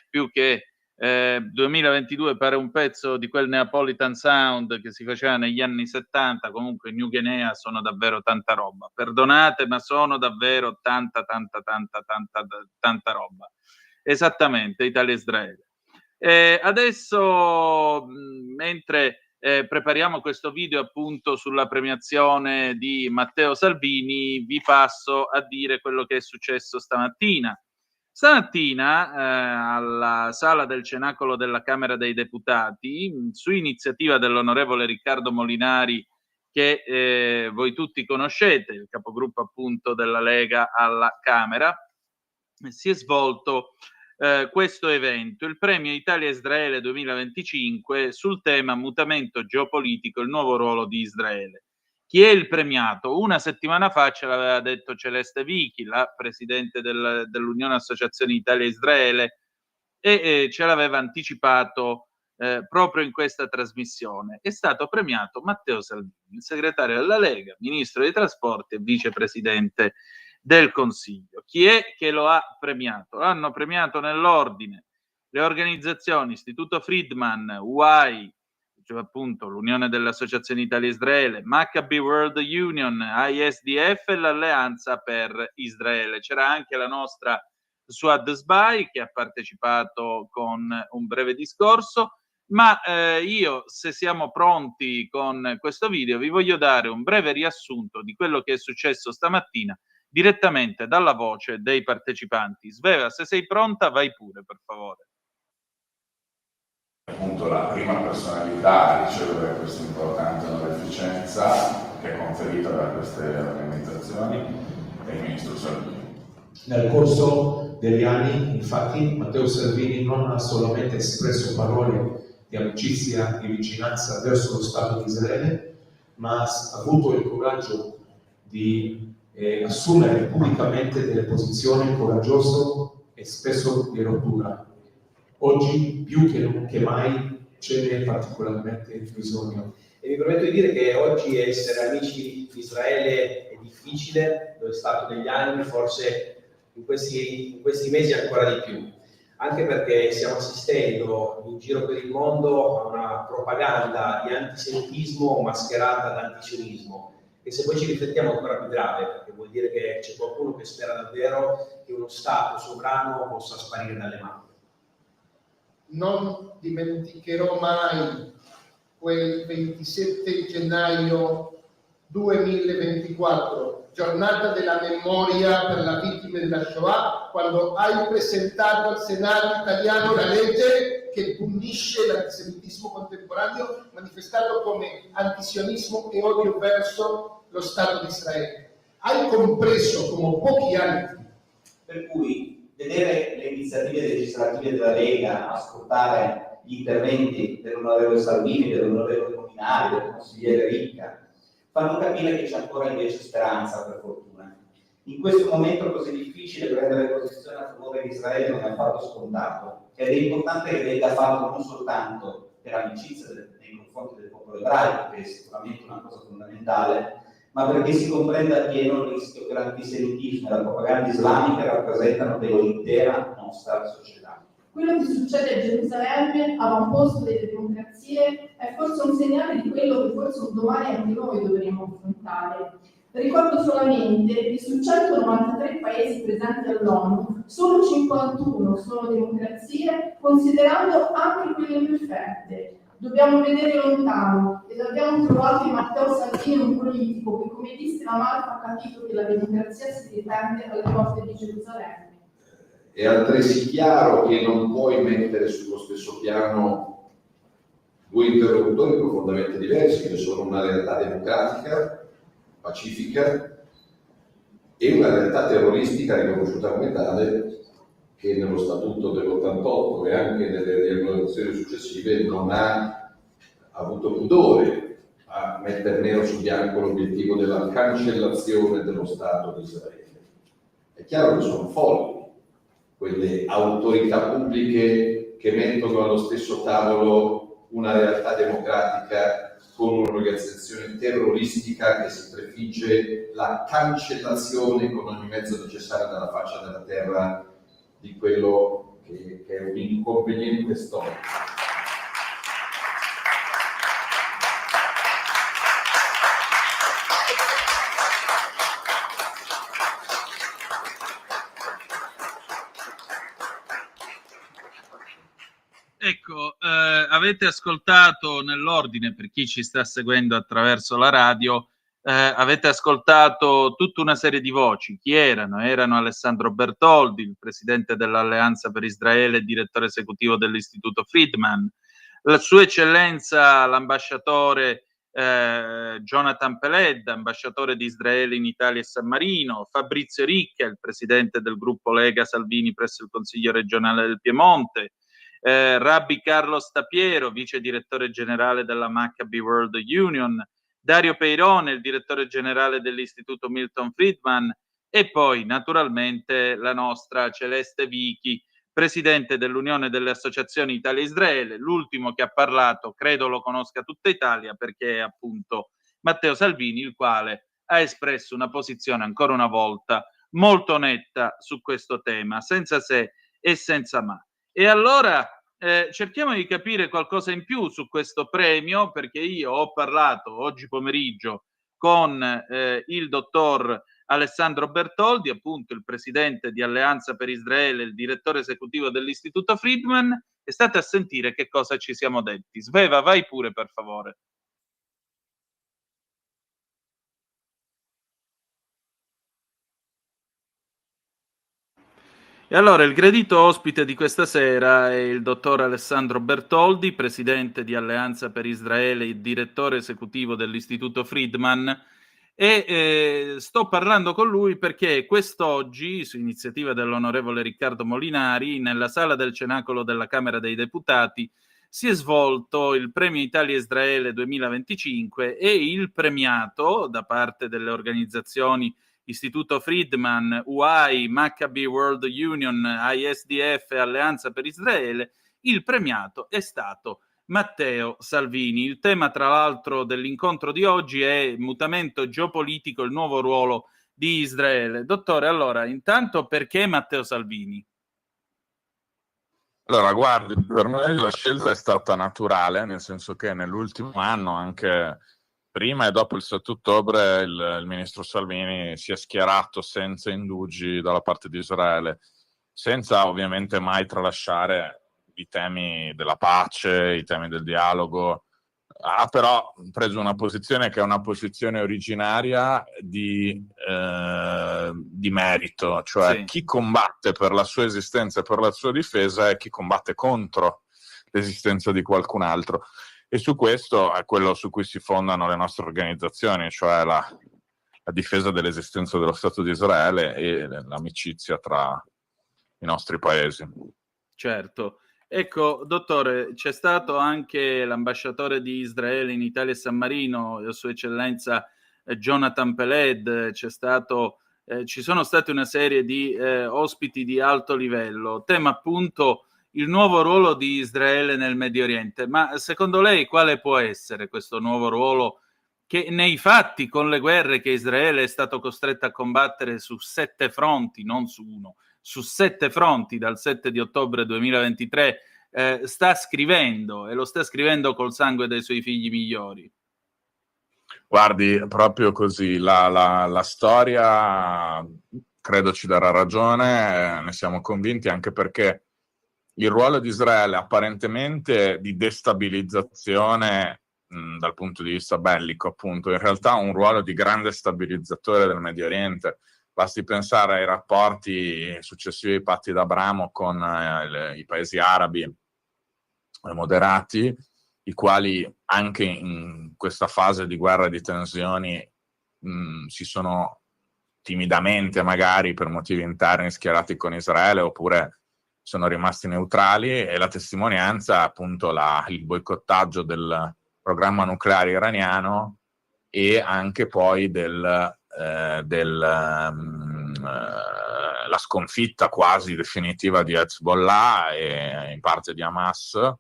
Più che 2022 pare un pezzo di quel Neapolitan Sound che si faceva negli anni 70. Comunque New Guinea sono davvero tanta roba, perdonate, ma sono davvero tanta roba. Esattamente, Italia-Israele. Adesso, mentre prepariamo questo video appunto sulla premiazione di Matteo Salvini, vi passo a dire quello che è successo stamattina. Stamattina alla sala del Cenacolo della Camera dei Deputati, su iniziativa dell'onorevole Riccardo Molinari, che voi tutti conoscete, il capogruppo appunto della Lega alla Camera, si è svolto questo evento, il premio Italia-Israele 2025 sul tema mutamento geopolitico, il nuovo ruolo di Israele. Chi è il premiato? Una settimana fa ce l'aveva detto Celeste Vichi, la presidente dell'Unione Associazioni Italia-Israele, e ce l'aveva anticipato proprio in questa trasmissione. È stato premiato Matteo Salvini, il segretario della Lega, ministro dei trasporti e vicepresidente del Consiglio. Chi è che lo ha premiato? L'hanno premiato nell'ordine le organizzazioni Istituto Friedman, UAI, cioè appunto l'Unione delle Associazioni Italia-Israele, Maccabi World Union, ISDF e l'Alleanza per Israele. C'era anche la nostra Suad Sbai che ha partecipato con un breve discorso, ma io, se siamo pronti con questo video, vi voglio dare un breve riassunto di quello che è successo stamattina direttamente dalla voce dei partecipanti. Sveva, se sei pronta, vai pure, per favore. Appunto la prima personalità a ricevere questa importante onorificenza che è conferita da queste organizzazioni è il ministro Salvini. Nel corso degli anni, infatti, Matteo Salvini non ha solamente espresso parole di amicizia e vicinanza verso lo Stato di Israele, ma ha avuto il coraggio di assumere pubblicamente delle posizioni coraggiose e spesso di rottura. Oggi più che mai ce n'è particolarmente bisogno. E mi permetto di dire che oggi essere amici di Israele è difficile, lo è stato negli anni, forse in questi mesi ancora di più, anche perché stiamo assistendo in giro per il mondo a una propaganda di antisemitismo mascherata da antisionismo, e se poi ci riflettiamo ancora più grave, perché vuol dire che c'è qualcuno che spera davvero che uno Stato sovrano possa sparire dalle mani. Non dimenticherò mai quel 27 gennaio 2024, giornata della memoria per le vittime della Shoah, quando hai presentato al Senato italiano la legge che punisce l'antisemitismo contemporaneo manifestato come antisionismo e odio verso lo Stato di Israele. Hai compreso come pochi altri. Per cui vedere le iniziative legislative della Lega, ascoltare gli interventi dell'onorevole Salvini, dell'onorevole Molinari, del consigliere Ricca, fanno capire che c'è ancora invece speranza, per fortuna. In questo momento così difficile prendere posizione a favore di Israele non è affatto scontato, ed è importante che venga fatto non soltanto per amicizia nei confronti del popolo ebraico, che è sicuramente una cosa fondamentale, ma perché si comprenda appieno il rischio che l'antisemitismo e la propaganda islamica rappresentano per l'intera nostra società. Quello che succede a Gerusalemme, avamposto delle democrazie, è forse un segnale di quello che forse un domani anche noi dovremo affrontare. Ricordo solamente che su 193 paesi presenti all'ONU, solo 51 sono democrazie, considerando anche quelle imperfette. Dobbiamo vedere lontano ed abbiamo trovato in Matteo Salvini un politico che, come disse la Malfa, ha capito che la democrazia si difende alle porte di Gerusalemme. È altresì chiaro che non puoi mettere sullo stesso piano due interlocutori profondamente diversi, che sono una realtà democratica, pacifica, e una realtà terroristica riconosciuta come tale che nello statuto dell'88 e anche nelle riorganizzazioni successive non ha avuto pudore a mettere nero su bianco l'obiettivo della cancellazione dello Stato di Israele. È chiaro che sono folli quelle autorità pubbliche che mettono allo stesso tavolo una realtà democratica con un'organizzazione terroristica che si prefigge la cancellazione con ogni mezzo necessario dalla faccia della terra di quello che è un inconveniente storico. Ecco, avete ascoltato nell'ordine, per chi ci sta seguendo attraverso la radio, avete ascoltato tutta una serie di voci. Chi erano? Erano Alessandro Bertoldi, il presidente dell'Alleanza per Israele e direttore esecutivo dell'Istituto Friedman, la sua eccellenza l'ambasciatore Jonathan Peled, ambasciatore di Israele in Italia e San Marino, Fabrizio Ricca, il presidente del gruppo Lega Salvini presso il Consiglio regionale del Piemonte, Rabbi Carlos Tapiero, vice direttore generale della Maccabi World Union, Dario Peirone, il direttore generale dell'Istituto Milton Friedman, e poi naturalmente la nostra Celeste Vichi, presidente dell'Unione delle Associazioni Italia-Israele. L'ultimo che ha parlato credo lo conosca tutta Italia, perché è appunto Matteo Salvini, il quale ha espresso una posizione ancora una volta molto netta su questo tema, senza se e senza ma. E allora cerchiamo di capire qualcosa in più su questo premio, perché io ho parlato oggi pomeriggio con il dottor Alessandro Bertoldi, appunto il presidente di Alleanza per Israele, il direttore esecutivo dell'Istituto Friedman, e state a sentire che cosa ci siamo detti. Sveva, vai pure per favore. E allora il gradito ospite di questa sera è il dottor Alessandro Bertoldi, presidente di Alleanza per Israele e direttore esecutivo dell'Istituto Friedman, e sto parlando con lui perché quest'oggi, su iniziativa dell'onorevole Riccardo Molinari, nella sala del Cenacolo della Camera dei Deputati si è svolto il Premio Italia-Israele 2025 e il premiato da parte delle organizzazioni Istituto Friedman, UAI, Maccabi World Union, ISDF e Alleanza per Israele, il premiato è stato Matteo Salvini. Il tema, tra l'altro, dell'incontro di oggi è mutamento geopolitico, il nuovo ruolo di Israele. Dottore, allora, intanto perché Matteo Salvini? Allora, guardi, per me la scelta è stata naturale, nel senso che nell'ultimo anno, anche prima e dopo il 7 ottobre, il ministro Salvini si è schierato senza indugi dalla parte di Israele, senza ovviamente mai tralasciare i temi della pace, i temi del dialogo. Ha però preso una posizione che è una posizione originaria di merito, cioè sì, chi combatte per la sua esistenza e per la sua difesa e chi combatte contro l'esistenza di qualcun altro. E su questo è quello su cui si fondano le nostre organizzazioni, cioè la difesa dell'esistenza dello Stato di Israele e l'amicizia tra i nostri paesi. Certo. Ecco, dottore, c'è stato anche l'ambasciatore di Israele in Italia e San Marino, Sua Eccellenza Jonathan Peled, ci sono state una serie di ospiti di alto livello. Tema appunto il nuovo ruolo di Israele nel Medio Oriente. Ma secondo lei quale può essere questo nuovo ruolo che nei fatti, con le guerre che Israele è stato costretto a combattere su 7 fronti, non su uno, su 7 fronti dal 7 di ottobre 2023, sta scrivendo, e lo sta scrivendo col sangue dei suoi figli migliori? Guardi, proprio così, la storia credo ci darà ragione, ne siamo convinti, anche perché il ruolo di Israele apparentemente di destabilizzazione dal punto di vista bellico, appunto, in realtà ha un ruolo di grande stabilizzatore del Medio Oriente. Basti pensare ai rapporti successivi ai patti d'Abramo con i paesi arabi moderati, i quali anche in questa fase di guerra e di tensioni si sono timidamente, magari per motivi interni, schierati con Israele, oppure sono rimasti neutrali, e la testimonianza è appunto il boicottaggio del programma nucleare iraniano e anche poi la sconfitta quasi definitiva di Hezbollah e in parte di Hamas.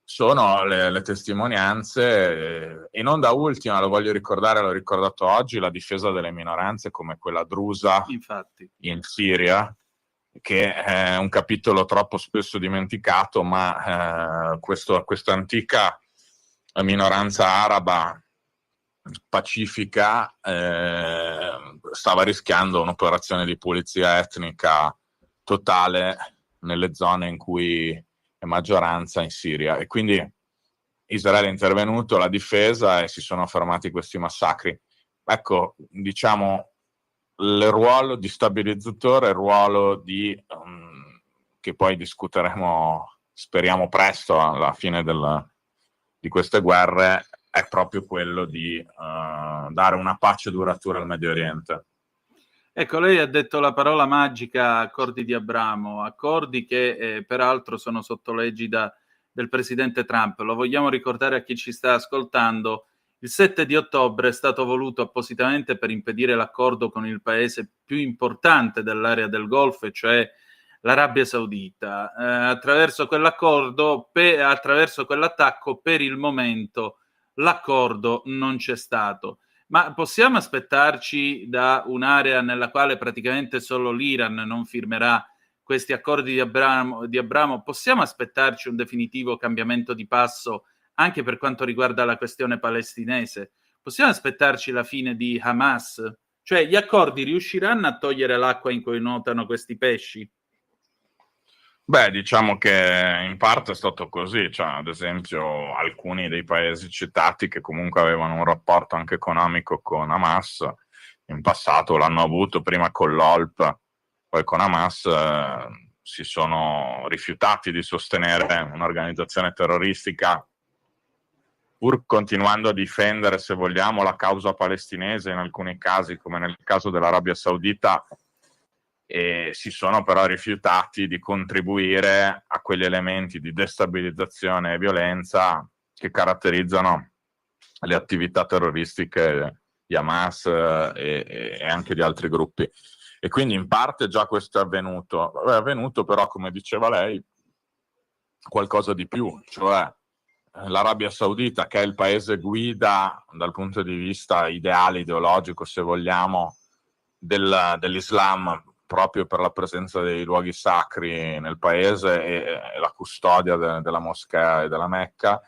Sono le testimonianze, e non da ultima, lo voglio ricordare, l'ho ricordato oggi, la difesa delle minoranze come quella drusa in Siria, che è un capitolo troppo spesso dimenticato, ma questa antica minoranza araba pacifica stava rischiando un'operazione di pulizia etnica totale nelle zone in cui è maggioranza in Siria, e quindi Israele è intervenuto, la difesa, e si sono fermati questi massacri. Ecco, diciamo, il ruolo di stabilizzatore, il ruolo che poi discuteremo, speriamo presto, alla fine di queste guerre, è proprio quello di dare una pace duratura al Medio Oriente. Ecco, lei ha detto la parola magica accordi di Abramo, accordi che peraltro sono sotto l'egida del presidente Trump. Lo vogliamo ricordare a chi ci sta ascoltando: il 7 di ottobre è stato voluto appositamente per impedire l'accordo con il paese più importante dell'area del Golfo, cioè l'Arabia Saudita. Attraverso quell'accordo, attraverso quell'attacco, per il momento l'accordo non c'è stato. Ma possiamo aspettarci da un'area nella quale praticamente solo l'Iran non firmerà questi accordi di Abramo, possiamo aspettarci un definitivo cambiamento di passo anche per quanto riguarda la questione palestinese? Possiamo aspettarci la fine di Hamas? Cioè, gli accordi riusciranno a togliere l'acqua in cui nuotano questi pesci? Beh, diciamo che in parte è stato così, cioè, ad esempio alcuni dei paesi citati che comunque avevano un rapporto anche economico con Hamas, in passato l'hanno avuto, prima con l'OLP, poi con Hamas, si sono rifiutati di sostenere un'organizzazione terroristica, pur continuando a difendere, se vogliamo, la causa palestinese in alcuni casi, come nel caso dell'Arabia Saudita, e si sono però rifiutati di contribuire a quegli elementi di destabilizzazione e violenza che caratterizzano le attività terroristiche di Hamas e anche di altri gruppi. E quindi in parte già questo è avvenuto però, come diceva lei, qualcosa di più, cioè l'Arabia Saudita, che è il paese guida dal punto di vista ideale, ideologico, se vogliamo, dell'Islam, proprio per la presenza dei luoghi sacri nel paese e la custodia della moschea e della Mecca,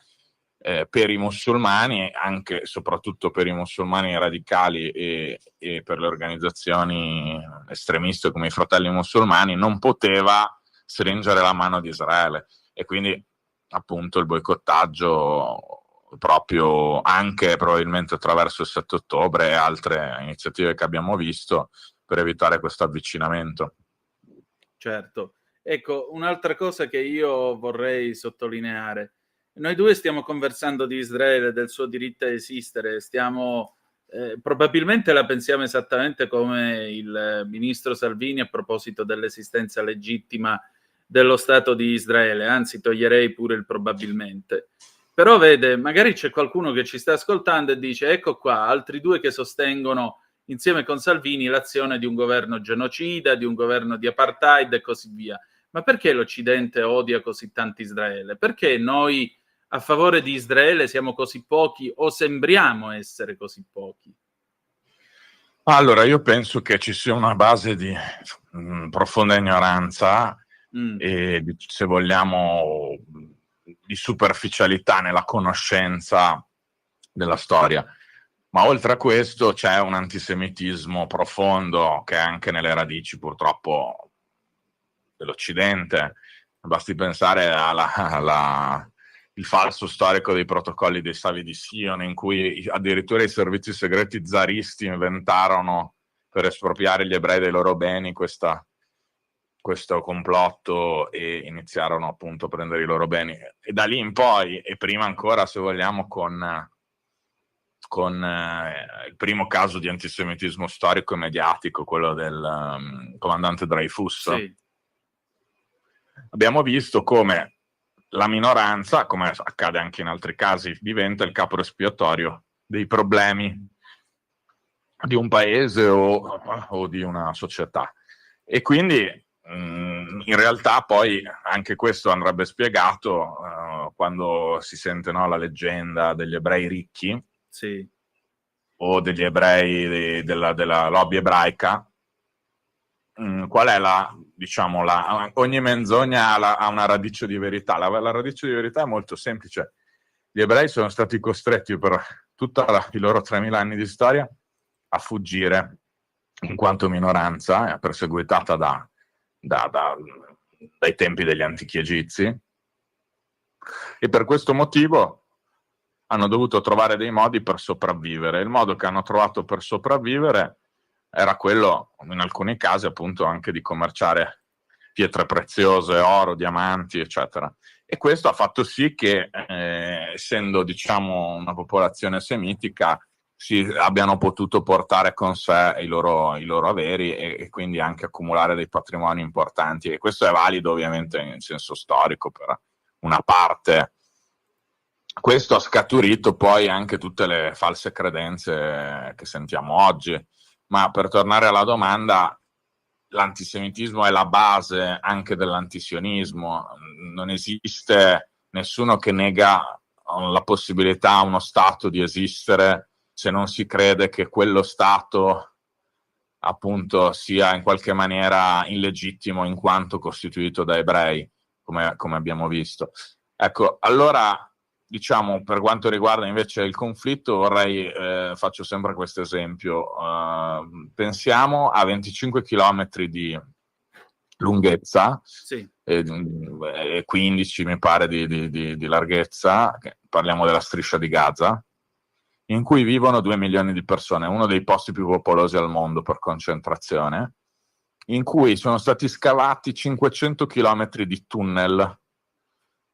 per i musulmani, anche e soprattutto per i musulmani radicali e per le organizzazioni estremiste come i Fratelli Musulmani, non poteva stringere la mano di Israele, e quindi appunto il boicottaggio, proprio anche probabilmente attraverso il 7 ottobre e altre iniziative che abbiamo visto, per evitare questo avvicinamento. Certo. Ecco, un'altra cosa che io vorrei sottolineare: noi due stiamo conversando di Israele, del suo diritto a esistere, probabilmente la pensiamo esattamente come il ministro Salvini a proposito dell'esistenza legittima dello Stato di Israele, anzi toglierei pure il probabilmente. Però vede, magari c'è qualcuno che ci sta ascoltando e dice: ecco qua, altri due che sostengono insieme con Salvini l'azione di un governo genocida, di un governo di apartheid e così via. Ma perché l'Occidente odia così tanto Israele? Perché noi a favore di Israele siamo così pochi, o sembriamo essere così pochi? Allora, io penso che ci sia una base di profonda ignoranza e, se vogliamo, di superficialità nella conoscenza della storia. Ma oltre a questo c'è un antisemitismo profondo che è anche nelle radici, purtroppo, dell'Occidente. Basti pensare il falso storico dei protocolli dei Savi di Sion, in cui addirittura i servizi segreti zaristi inventarono, per espropriare gli ebrei dei loro beni, questo complotto, e iniziarono appunto a prendere i loro beni. E da lì in poi, e prima ancora, se vogliamo, con il primo caso di antisemitismo storico e mediatico, quello del comandante Dreyfus. Sì. abbiamo visto come la minoranza, come accade anche in altri casi, diventa il capro espiatorio dei problemi di un paese o di una società. E quindi in realtà poi anche questo andrebbe spiegato quando si sente, no, la leggenda degli ebrei ricchi, sì, o degli ebrei della lobby ebraica. Qual è ogni menzogna ha una radice di verità. La radice di verità è molto semplice. Gli ebrei sono stati costretti per tutta i loro 3.000 anni di storia a fuggire in quanto minoranza, perseguitata dai tempi degli antichi egizi, e per questo motivo hanno dovuto trovare dei modi per sopravvivere. Il modo che hanno trovato per sopravvivere era quello, in alcuni casi appunto, anche di commerciare pietre preziose, oro, diamanti, eccetera. E questo ha fatto sì che, essendo diciamo una popolazione semitica, abbiano potuto portare con sé i loro averi e quindi anche accumulare dei patrimoni importanti. E questo è valido ovviamente in senso storico per una parte. Questo ha scaturito poi anche tutte le false credenze che sentiamo oggi. Ma per tornare alla domanda, l'antisemitismo è la base anche dell'antisionismo. Non esiste nessuno che nega la possibilità a uno Stato di esistere se non si crede che quello Stato appunto sia in qualche maniera illegittimo in quanto costituito da ebrei, come abbiamo visto. Ecco, allora, diciamo, per quanto riguarda invece il conflitto, faccio sempre questo esempio. Pensiamo a 25 chilometri di lunghezza, sì, e 15 mi pare di larghezza, parliamo della striscia di Gaza, in cui vivono 2 milioni di persone, uno dei posti più popolosi al mondo per concentrazione, in cui sono stati scavati 500 chilometri di tunnel,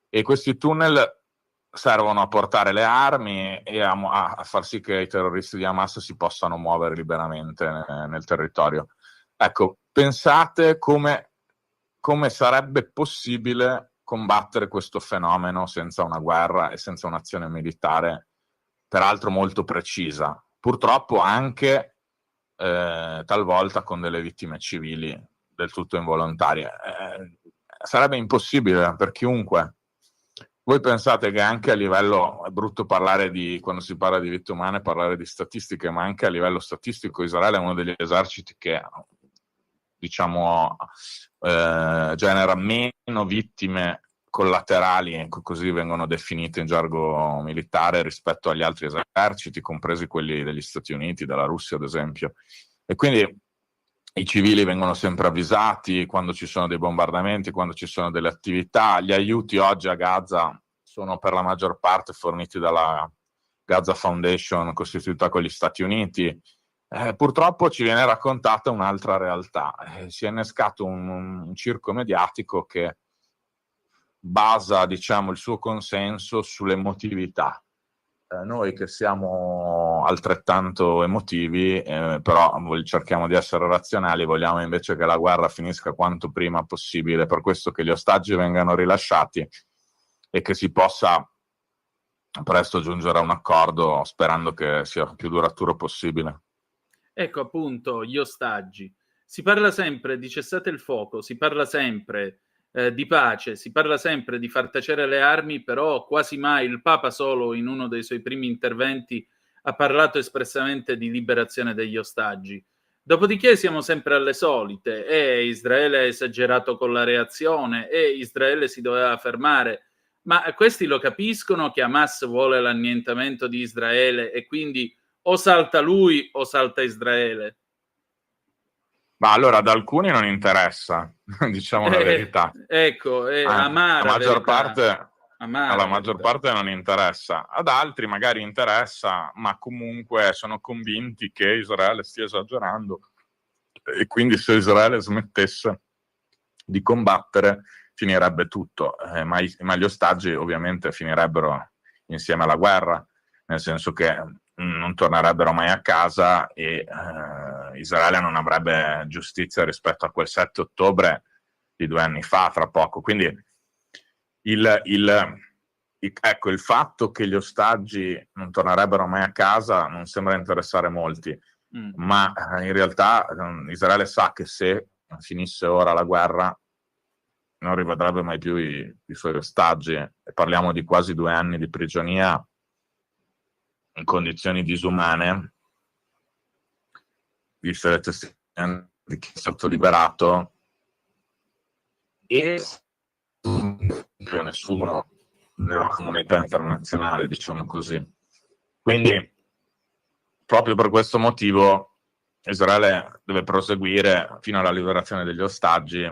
e questi tunnel servono a portare le armi e a far sì che i terroristi di Hamas si possano muovere liberamente nel territorio. Ecco, pensate come sarebbe possibile combattere questo fenomeno senza una guerra e senza un'azione militare, peraltro molto precisa, purtroppo anche talvolta con delle vittime civili del tutto involontarie. Sarebbe impossibile per chiunque. Voi pensate che anche a livello, è brutto parlare quando si parla di vite umane, parlare di statistiche, ma anche a livello statistico Israele è uno degli eserciti che, diciamo, genera meno vittime collaterali, così vengono definite in gergo militare, rispetto agli altri eserciti, compresi quelli degli Stati Uniti, della Russia ad esempio. E quindi i civili vengono sempre avvisati quando ci sono dei bombardamenti, quando ci sono delle attività. Gli aiuti oggi a Gaza sono per la maggior parte forniti dalla Gaza Foundation, costituita con gli Stati Uniti. Purtroppo ci viene raccontata un'altra realtà. Si è innescato un circo mediatico che basa, diciamo, il suo consenso sull'emotività. Noi che siamo altrettanto emotivi, però cerchiamo di essere razionali, vogliamo invece che la guerra finisca quanto prima possibile, per questo che gli ostaggi vengano rilasciati e che si possa presto giungere a un accordo, sperando che sia più duraturo possibile. Ecco appunto gli ostaggi. Si parla sempre di cessate il fuoco, si parla sempre di pace, si parla sempre di far tacere le armi, però quasi mai il Papa solo in uno dei suoi primi interventi ha parlato espressamente di liberazione degli ostaggi. Dopodiché siamo sempre alle solite, Israele ha esagerato con la reazione, Israele si doveva fermare, ma questi lo capiscono che Hamas vuole l'annientamento di Israele e quindi o salta lui o salta Israele? Ma allora ad alcuni non interessa, diciamo la verità. Ecco, alla maggior parte parte non interessa, ad altri magari interessa, ma comunque sono convinti che Israele stia esagerando e quindi se Israele smettesse di combattere finirebbe tutto, ma gli ostaggi ovviamente finirebbero insieme alla guerra, nel senso che non tornerebbero mai a casa e Israele non avrebbe giustizia rispetto a quel 7 ottobre di 2 anni fa, tra poco. Quindi ecco, il fatto che gli ostaggi non tornerebbero mai a casa non sembra interessare molti, ma in realtà Israele sa che se finisse ora la guerra non rivedrebbe mai più i suoi ostaggi, e parliamo di quasi 2 anni di prigionia in condizioni disumane. Viste le testimonianze di chi è stato liberato, e nessuno nella comunità internazionale, diciamo così. Quindi proprio per questo motivo Israele deve proseguire fino alla liberazione degli ostaggi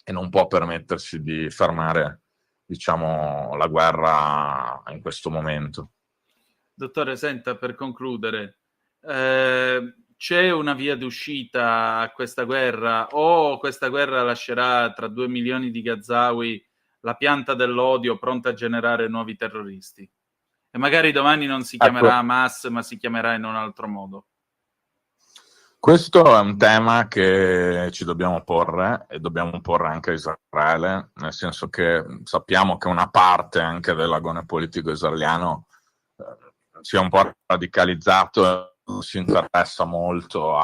e non può permettersi di fermare, diciamo, la guerra in questo momento. Dottore, senta, per concludere, c'è una via d'uscita a questa guerra, o questa guerra lascerà tra 2 milioni di Gazawi la pianta dell'odio pronta a generare nuovi terroristi? E magari domani non si chiamerà Hamas, ma si chiamerà in un altro modo. Questo è un tema che ci dobbiamo porre, e dobbiamo porre anche a Israele, nel senso che sappiamo che una parte anche dell'agone politico israeliano si è un po' radicalizzato, non si interessa molto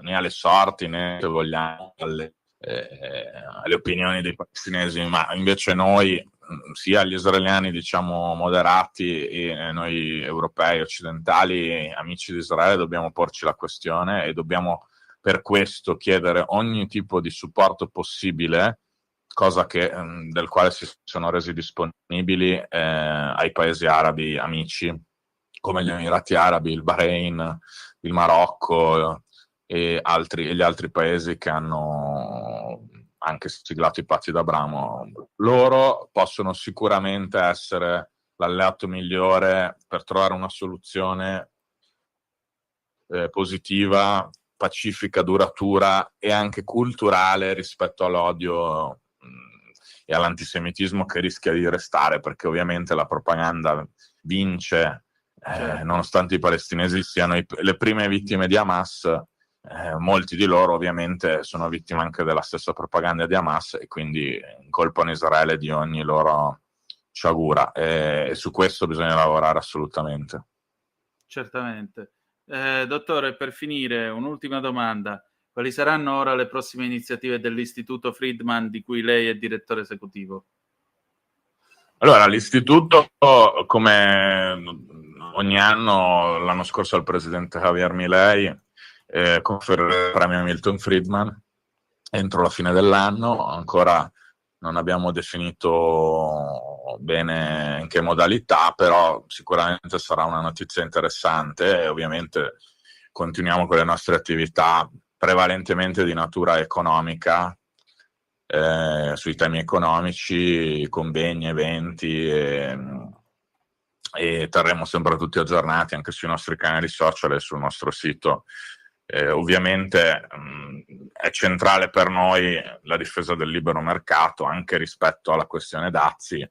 né alle sorti né, se vogliamo, alle opinioni dei palestinesi, ma invece noi, sia gli israeliani diciamo moderati e noi europei occidentali, amici di Israele, dobbiamo porci la questione e dobbiamo per questo chiedere ogni tipo di supporto possibile, cosa del quale si sono resi disponibili ai paesi arabi amici come gli Emirati Arabi, il Bahrain, il Marocco e gli altri paesi che hanno anche siglato i patti d'Abramo. Loro possono sicuramente essere l'alleato migliore per trovare una soluzione positiva, pacifica, duratura e anche culturale rispetto all'odio e all'antisemitismo che rischia di restare, perché ovviamente la propaganda vince, nonostante i palestinesi siano le prime vittime di Hamas. Molti di loro ovviamente sono vittime anche della stessa propaganda di Hamas e quindi incolpano Israele di ogni loro sciagura, e su questo bisogna lavorare assolutamente. Certamente. Dottore, per finire, un'ultima domanda. Quali saranno ora le prossime iniziative dell'Istituto Friedman di cui lei è direttore esecutivo? Allora, l'istituto, come ogni anno, l'anno scorso al presidente Javier Milei, conferire il premio Milton Friedman entro la fine dell'anno. Ancora non abbiamo definito bene in che modalità, però sicuramente sarà una notizia interessante, e ovviamente continuiamo con le nostre attività prevalentemente di natura economica, sui temi economici, convegni, eventi, e terremo sempre tutti aggiornati anche sui nostri canali social e sul nostro sito. Ovviamente è centrale per noi la difesa del libero mercato anche rispetto alla questione dazi.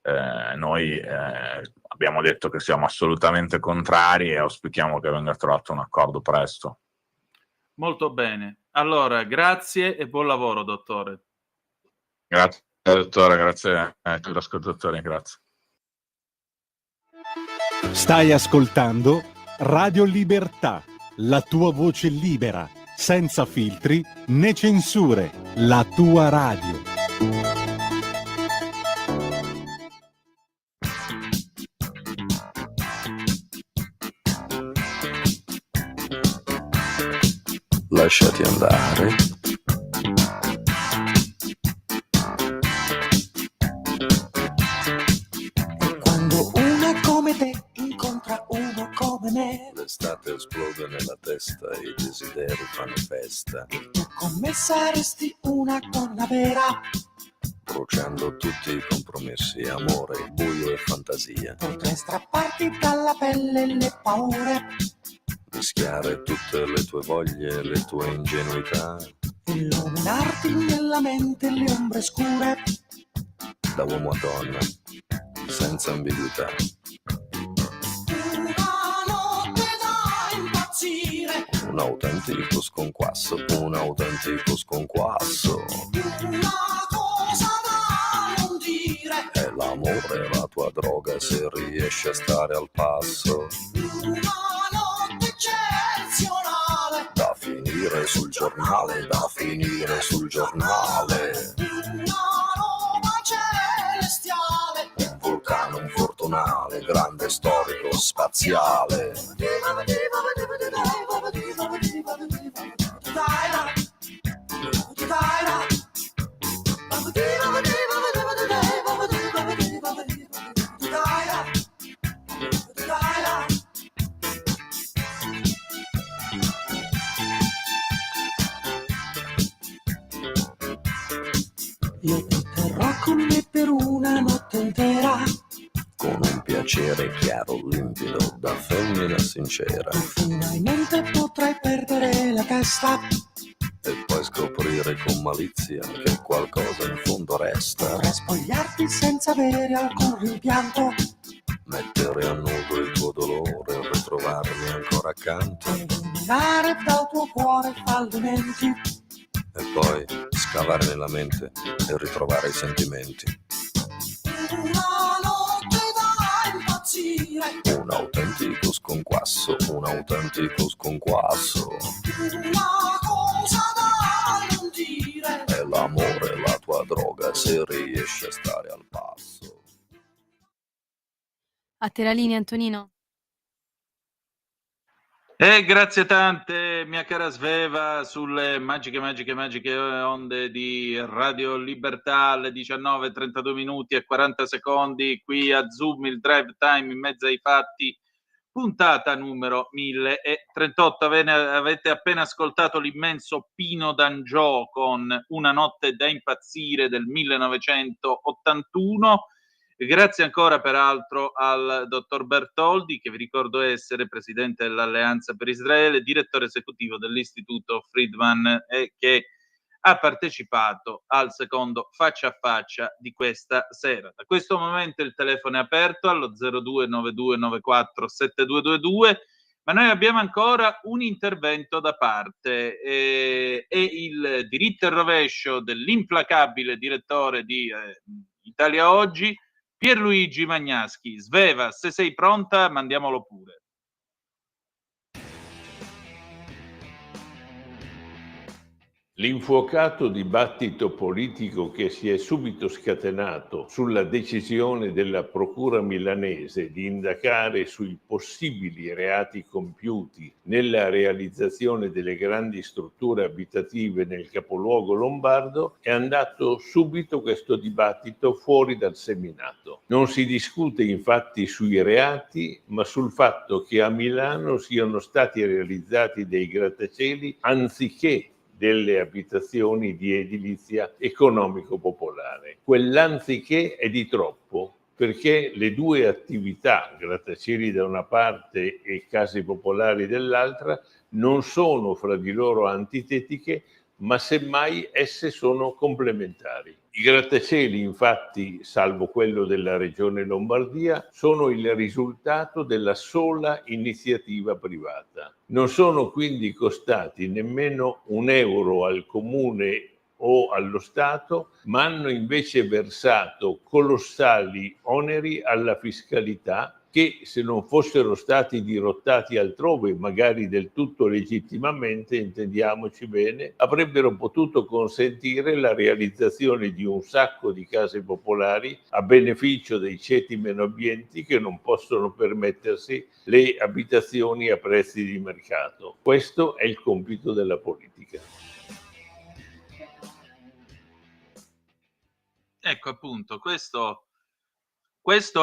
Noi abbiamo detto che siamo assolutamente contrari e auspichiamo che venga trovato un accordo presto. Molto bene. Allora, grazie e buon lavoro, dottore. Grazie, dottore, grazie a tutti gli ascoltatori, grazie. Stai ascoltando Radio Libertà, la tua voce libera, senza filtri né censure, la tua radio. Lasciati andare. E quando una come te incontra uno come me, L'estate esplode nella testa e i desideri fanno festa, tu come saresti una donna vera, bruciando tutti i compromessi, amore, buio e fantasia, potrei strapparti dalla pelle le paure, mischiare tutte le tue voglie e le tue ingenuità, illuminarti nella mente le ombre scure, da uomo a donna, senza ambiguità. una notte da impazzire, un autentico sconquasso, un autentico sconquasso. Una cosa da non dire, È l'amore la tua droga se riesci a stare al passo. una notte eccezionale, Da finire sul giornale, da finire sul giornale. una roba celestiale, Un vulcano infortunale, grande storico spaziale. io ti terrò con me per una notte intera, Con un piacere chiaro, limpido, da femmina sincera. finalmente potrai perdere la testa, E poi scoprire con malizia che qualcosa in fondo resta. potrai spogliarti senza avere alcun rimpianto, Mettere a nudo il tuo dolore e ritrovarmi ancora accanto. eliminare dal tuo cuore fallimenti, E poi scavare nella mente e ritrovare i sentimenti. una notte da impazzire, Un autentico sconquasso, un autentico sconquasso. una cosa da non dire, È l'amore la tua droga se riesci a stare al passo. A te la linea, Antonino. Grazie tante, mia cara Sveva, sulle magiche onde di Radio Libertà alle 19:32 minuti e 40 secondi, qui a Zoom, il drive time in mezzo ai fatti, puntata numero 1038. Avete appena ascoltato l'immenso Pino D'Angiò con Una notte da impazzire del 1981. Grazie ancora peraltro al dottor Bertoldi, che vi ricordo essere presidente dell'Alleanza per Israele, direttore esecutivo dell'Istituto Friedman e che ha partecipato al secondo Faccia a Faccia di questa sera. Da questo momento il telefono è aperto allo 0292947222, ma noi abbiamo ancora un intervento da parte e il diritto e rovescio dell'implacabile direttore di Italia Oggi, Pierluigi Magnaschi. Sveva, se sei pronta, mandiamolo pure. L'infuocato dibattito politico che si è subito scatenato sulla decisione della Procura milanese di indagare sui possibili reati compiuti nella realizzazione delle grandi strutture abitative nel capoluogo lombardo è andato subito questo dibattito fuori dal seminato. Non si discute infatti sui reati, ma sul fatto che a Milano siano stati realizzati dei grattacieli anziché delle abitazioni di edilizia economico-popolare. Quell'anziché è di troppo, perché le due attività, grattacieli da una parte e case popolari dall'altra, non sono fra di loro antitetiche, ma semmai esse sono complementari. I grattacieli, infatti, salvo quello della Regione Lombardia, sono il risultato della sola iniziativa privata. Non sono quindi costati nemmeno €1 al comune o allo Stato, ma hanno invece versato colossali oneri alla fiscalità che, se non fossero stati dirottati altrove, magari del tutto legittimamente, intendiamoci bene, avrebbero potuto consentire la realizzazione di un sacco di case popolari a beneficio dei ceti meno abbienti che non possono permettersi le abitazioni a prezzi di mercato. Questo è il compito della politica. Ecco appunto, questo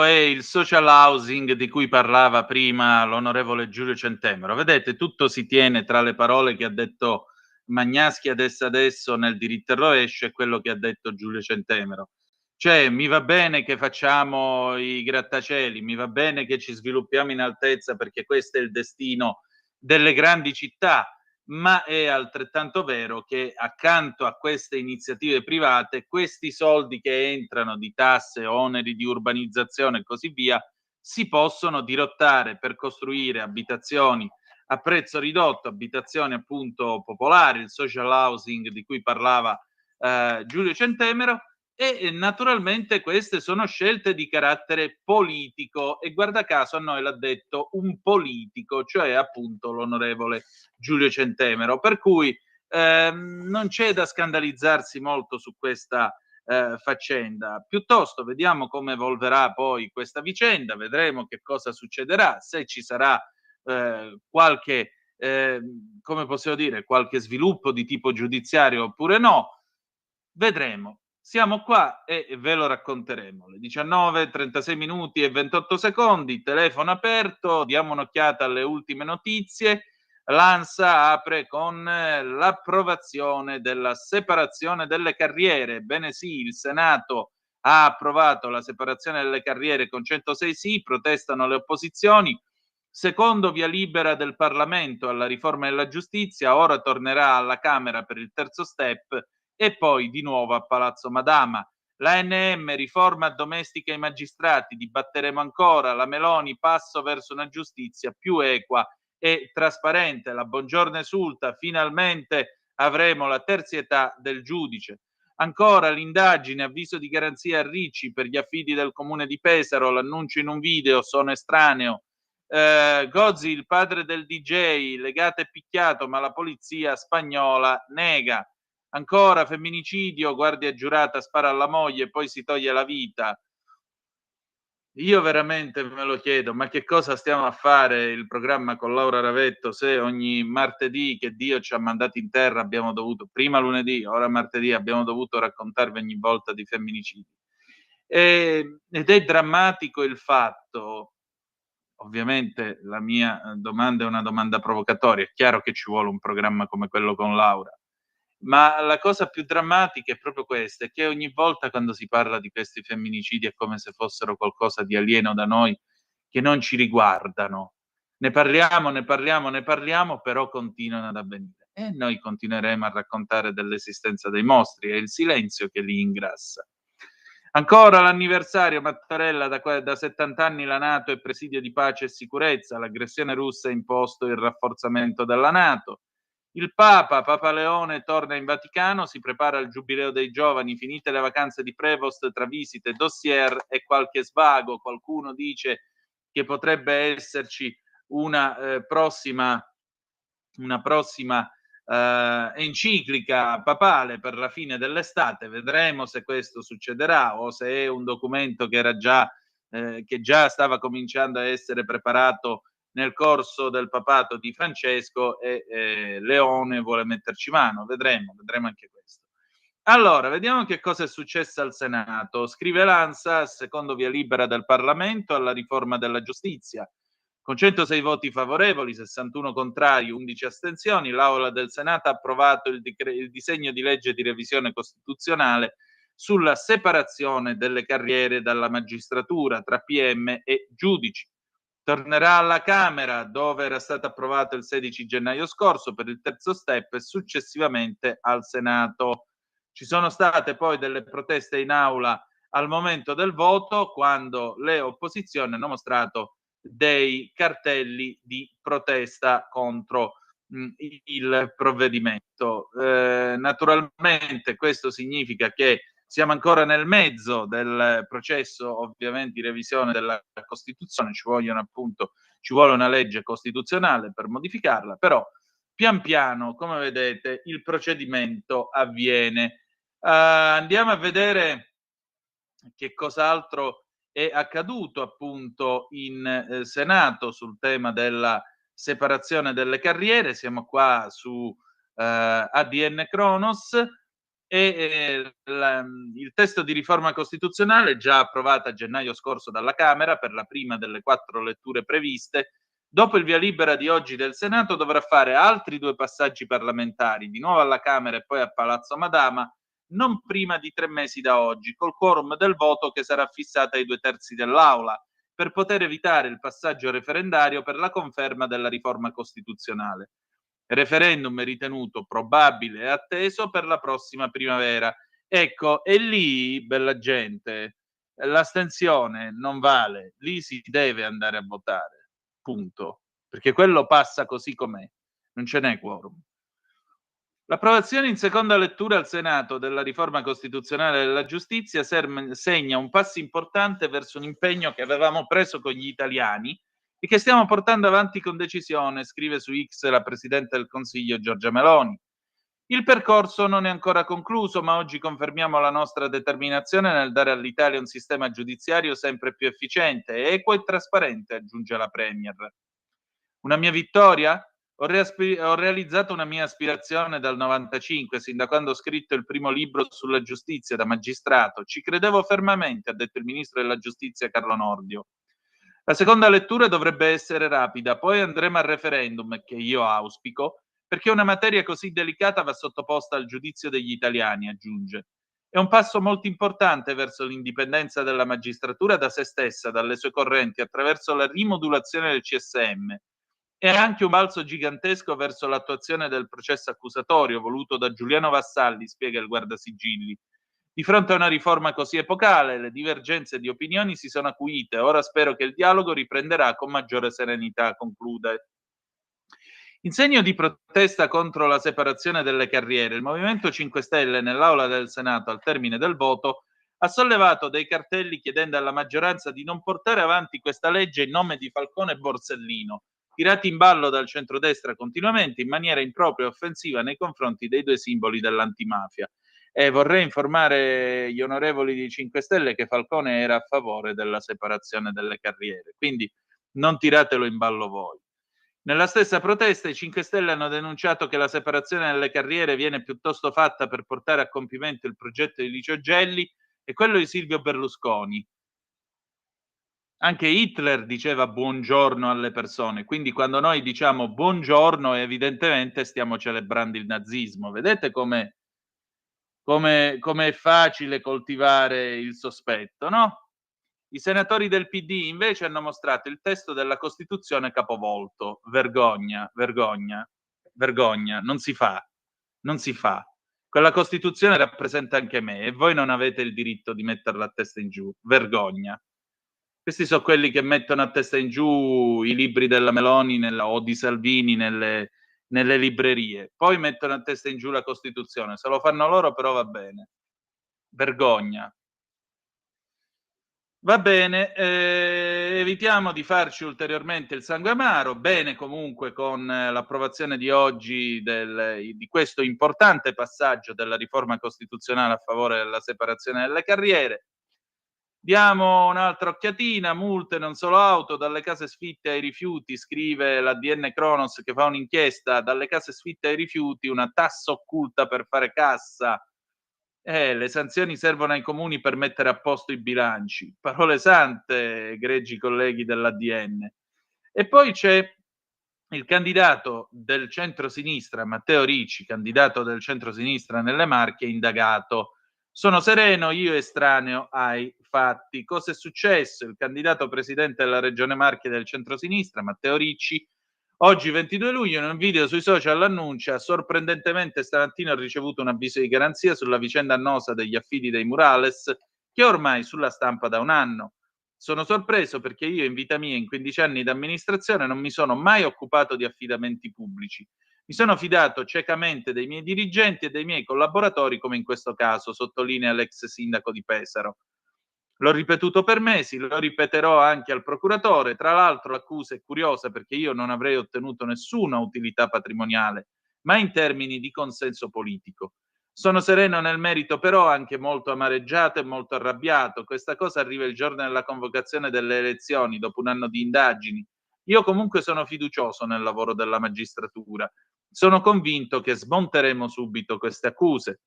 è il social housing di cui parlava prima l'onorevole Giulio Centemero. Vedete, tutto si tiene tra le parole che ha detto Magnaschi adesso nel diritto e rovescio e quello che ha detto Giulio Centemero. Cioè, mi va bene che facciamo i grattacieli, mi va bene che ci sviluppiamo in altezza perché questo è il destino delle grandi città, ma è altrettanto vero che accanto a queste iniziative private, questi soldi che entrano di tasse, oneri di urbanizzazione e così via, si possono dirottare per costruire abitazioni a prezzo ridotto, abitazioni appunto popolari, il social housing di cui parlava Giulio Centemero, e naturalmente queste sono scelte di carattere politico e guarda caso a noi l'ha detto un politico, cioè appunto l'onorevole Giulio Centemero, per cui non c'è da scandalizzarsi molto su questa faccenda. Piuttosto vediamo come evolverà poi questa vicenda, vedremo che cosa succederà, se ci sarà qualche, come possiamo dire, qualche sviluppo di tipo giudiziario oppure no, vedremo. Siamo qua e ve lo racconteremo. Le 19:36 minuti e 28 secondi, telefono aperto, diamo un'occhiata alle ultime notizie. L'ANSA apre con l'approvazione della separazione delle carriere. Bene sì, il Senato ha approvato la separazione delle carriere con 106 sì, protestano le opposizioni. Secondo via libera del Parlamento alla riforma della giustizia, ora tornerà alla Camera per il terzo step e poi di nuovo a Palazzo Madama. L'ANM, riforma domestica ai magistrati, dibatteremo ancora. La Meloni, passo verso una giustizia più equa e trasparente. La Bongiorno esulta, finalmente avremo la terzietà del giudice. Ancora l'indagine, avviso di garanzia a Ricci per gli affidi del comune di Pesaro, l'annuncio in un video, sono estraneo. Gozzi, il padre del DJ, legato e picchiato, ma la polizia spagnola nega. Ancora femminicidio, guardia giurata spara alla moglie e poi si toglie la vita. Io veramente me lo chiedo, ma che cosa stiamo a fare il programma con Laura Ravetto se ogni martedì che Dio ci ha mandati in terra abbiamo dovuto, prima lunedì, ora martedì, abbiamo dovuto raccontarvi ogni volta di femminicidi. Ed è drammatico il fatto, ovviamente la mia domanda è una domanda provocatoria, è chiaro che ci vuole un programma come quello con Laura, ma la cosa più drammatica è proprio questa, è che ogni volta quando si parla di questi femminicidi è come se fossero qualcosa di alieno da noi, che non ci riguardano. Ne parliamo, però continuano ad avvenire. E noi continueremo a raccontare dell'esistenza dei mostri, è il silenzio che li ingrassa. Ancora l'anniversario, Mattarella, da 70 anni la NATO è presidio di pace e sicurezza, l'aggressione russa ha imposto il rafforzamento della NATO. Il Papa Leone torna in Vaticano, si prepara il Giubileo dei Giovani, finite le vacanze di Prevost tra visite, dossier e qualche svago. Qualcuno dice che potrebbe esserci una prossima enciclica papale per la fine dell'estate. Vedremo se questo succederà o se è un documento che era che già stava cominciando a essere preparato nel corso del papato di Francesco e Leone vuole metterci mano. Vedremo anche questo. Allora, vediamo che cosa è successo al Senato. Scrive l'ANSA, secondo via libera del Parlamento, alla riforma della giustizia. Con 106 voti favorevoli, 61 contrari, 11 astensioni, l'Aula del Senato ha approvato il disegno di legge di revisione costituzionale sulla separazione delle carriere dalla magistratura tra PM e giudici. Tornerà alla Camera, dove era stato approvato il 16 gennaio scorso per il terzo step, e successivamente al Senato. Ci sono state poi delle proteste in aula al momento del voto, quando le opposizioni hanno mostrato dei cartelli di protesta contro il provvedimento. Naturalmente questo significa che siamo ancora nel mezzo del processo, ovviamente, di revisione della Costituzione, ci vuole una legge costituzionale per modificarla, però pian piano, come vedete, il procedimento avviene. Andiamo a vedere che cos'altro è accaduto appunto in Senato sul tema della separazione delle carriere. Siamo qua su ADN Cronos e il testo di riforma costituzionale, già approvato a gennaio scorso dalla Camera per la prima delle 4 letture previste, dopo il via libera di oggi del Senato dovrà fare altri 2 passaggi parlamentari, di nuovo alla Camera e poi a Palazzo Madama, non prima di 3 mesi da oggi, col quorum del voto che sarà fissato ai 2/3 dell'Aula, per poter evitare il passaggio referendario per la conferma della riforma costituzionale. Referendum è ritenuto probabile e atteso per la prossima primavera. Ecco, e lì, bella gente, l'astensione non vale, lì si deve andare a votare, punto. perché quello passa così com'è, non ce n'è quorum. L'approvazione in seconda lettura al Senato della riforma costituzionale della giustizia segna un passo importante verso un impegno che avevamo preso con gli italiani e che stiamo portando avanti con decisione, scrive su X la Presidente del Consiglio Giorgia Meloni. Il percorso non è ancora concluso, ma oggi confermiamo la nostra determinazione nel dare all'Italia un sistema giudiziario sempre più efficiente, equo e trasparente, aggiunge la Premier. Una mia vittoria? Ho realizzato una mia aspirazione dal 95, sin da quando ho scritto il primo libro sulla giustizia da magistrato. Ci credevo fermamente, ha detto il ministro della giustizia Carlo Nordio. La seconda lettura dovrebbe essere rapida, poi andremo al referendum, che io auspico, perché una materia così delicata va sottoposta al giudizio degli italiani, aggiunge. È un passo molto importante verso l'indipendenza della magistratura da se stessa, dalle sue correnti, attraverso la rimodulazione del CSM. È anche un balzo gigantesco verso l'attuazione del processo accusatorio voluto da Giuliano Vassalli, spiega il Guardasigilli. Di fronte a una riforma così epocale, le divergenze di opinioni si sono acuite. Ora spero che il dialogo riprenderà con maggiore serenità, conclude. In segno di protesta contro la separazione delle carriere, il Movimento 5 Stelle nell'aula del Senato al termine del voto ha sollevato dei cartelli chiedendo alla maggioranza di non portare avanti questa legge in nome di Falcone e Borsellino, tirati in ballo dal centrodestra continuamente in maniera impropria e offensiva nei confronti dei due simboli dell'antimafia. E vorrei informare gli onorevoli di 5 Stelle che Falcone era a favore della separazione delle carriere, quindi non tiratelo in ballo voi. Nella stessa protesta i 5 Stelle hanno denunciato che la separazione delle carriere viene piuttosto fatta per portare a compimento il progetto di Licio Gelli e quello di Silvio Berlusconi. Anche Hitler diceva buongiorno alle persone, quindi quando noi diciamo buongiorno evidentemente stiamo celebrando il nazismo. Vedete come è facile coltivare il sospetto, no? I senatori del PD invece hanno mostrato il testo della Costituzione capovolto. Vergogna, vergogna, vergogna, non si fa, non si fa. Quella Costituzione rappresenta anche me e voi non avete il diritto di metterla a testa in giù. Vergogna. Questi sono quelli che mettono a testa in giù i libri della Meloni o di Salvini nelle librerie. Poi mettono a testa in giù la Costituzione. Se lo fanno loro però va bene. Vergogna. Va bene, evitiamo di farci ulteriormente il sangue amaro. Bene comunque con l'approvazione di oggi di questo importante passaggio della riforma costituzionale a favore della separazione delle carriere. Diamo un'altra occhiatina, multe non solo auto, dalle case sfitte ai rifiuti, scrive l'ADN Cronos che fa un'inchiesta, dalle case sfitte ai rifiuti, una tassa occulta per fare cassa. Le sanzioni servono ai comuni per mettere a posto i bilanci. Parole sante, egregi colleghi dell'ADN. E poi c'è il candidato del centrosinistra, Matteo Ricci, candidato del centrosinistra nelle Marche, indagato. Sono sereno, io estraneo ai fatti. Cosa è successo? Il candidato presidente della Regione Marche del centrosinistra, Matteo Ricci, oggi 22 luglio in un video sui social annuncia sorprendentemente stamattina ho ricevuto un avviso di garanzia sulla vicenda annosa degli affidi dei murales che è ormai sulla stampa da un anno. Sono sorpreso perché io in vita mia in 15 anni di amministrazione non mi sono mai occupato di affidamenti pubblici. Mi sono fidato ciecamente dei miei dirigenti e dei miei collaboratori come in questo caso, sottolinea l'ex sindaco di Pesaro. L'ho ripetuto per mesi, lo ripeterò anche al procuratore. Tra l'altro l'accusa è curiosa perché io non avrei ottenuto nessuna utilità patrimoniale, ma in termini di consenso politico. Sono sereno nel merito, però anche molto amareggiato e molto arrabbiato. Questa cosa arriva il giorno della convocazione delle elezioni, dopo un anno di indagini. Io comunque sono fiducioso nel lavoro della magistratura. Sono convinto che smonteremo subito queste accuse.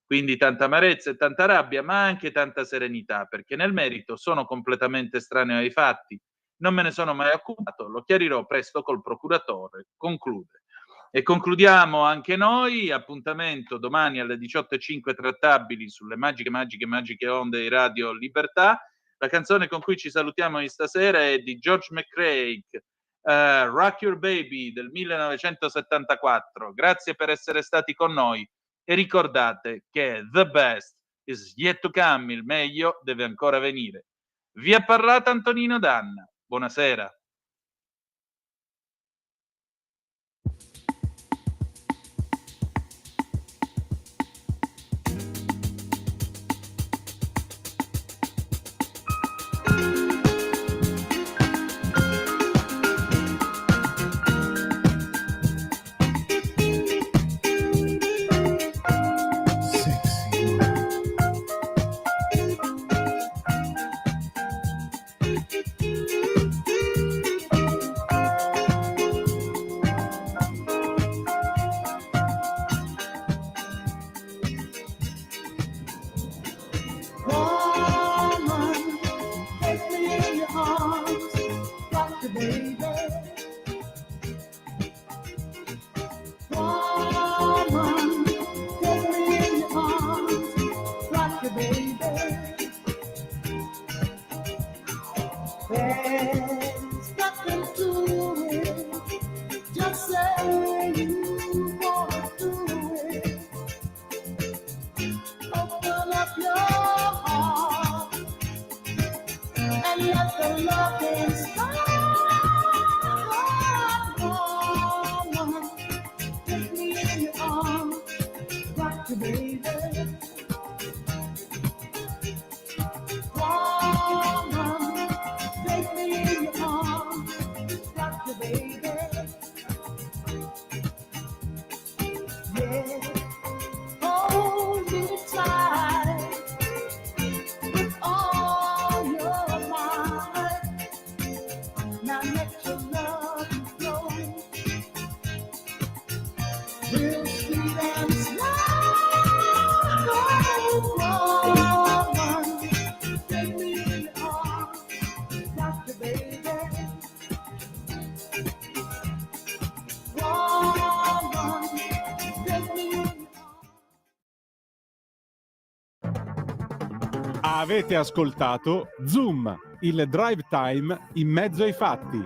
Quindi tanta amarezza e tanta rabbia, ma anche tanta serenità, perché nel merito sono completamente estraneo ai fatti. Non me ne sono mai occupato, lo chiarirò presto col procuratore. Conclude. E concludiamo anche noi, appuntamento domani alle 18:05 trattabili sulle magiche onde di Radio Libertà. La canzone con cui ci salutiamo di stasera è di George McCrae, Rock Your Baby del 1974. Grazie per essere stati con noi e ricordate che the best is yet to come, il meglio deve ancora venire. Vi ha parlato Antonino Danna. Buonasera. Doctor baby. Woman, take me in your arms, Doctor baby. Yeah, hold me tight with all your might. Now let your love flow, real sweet and slow. Woman, take me in your arms, Doctor baby. Woman, take me in your Avete ascoltato Zoom, il drive time in mezzo ai fatti.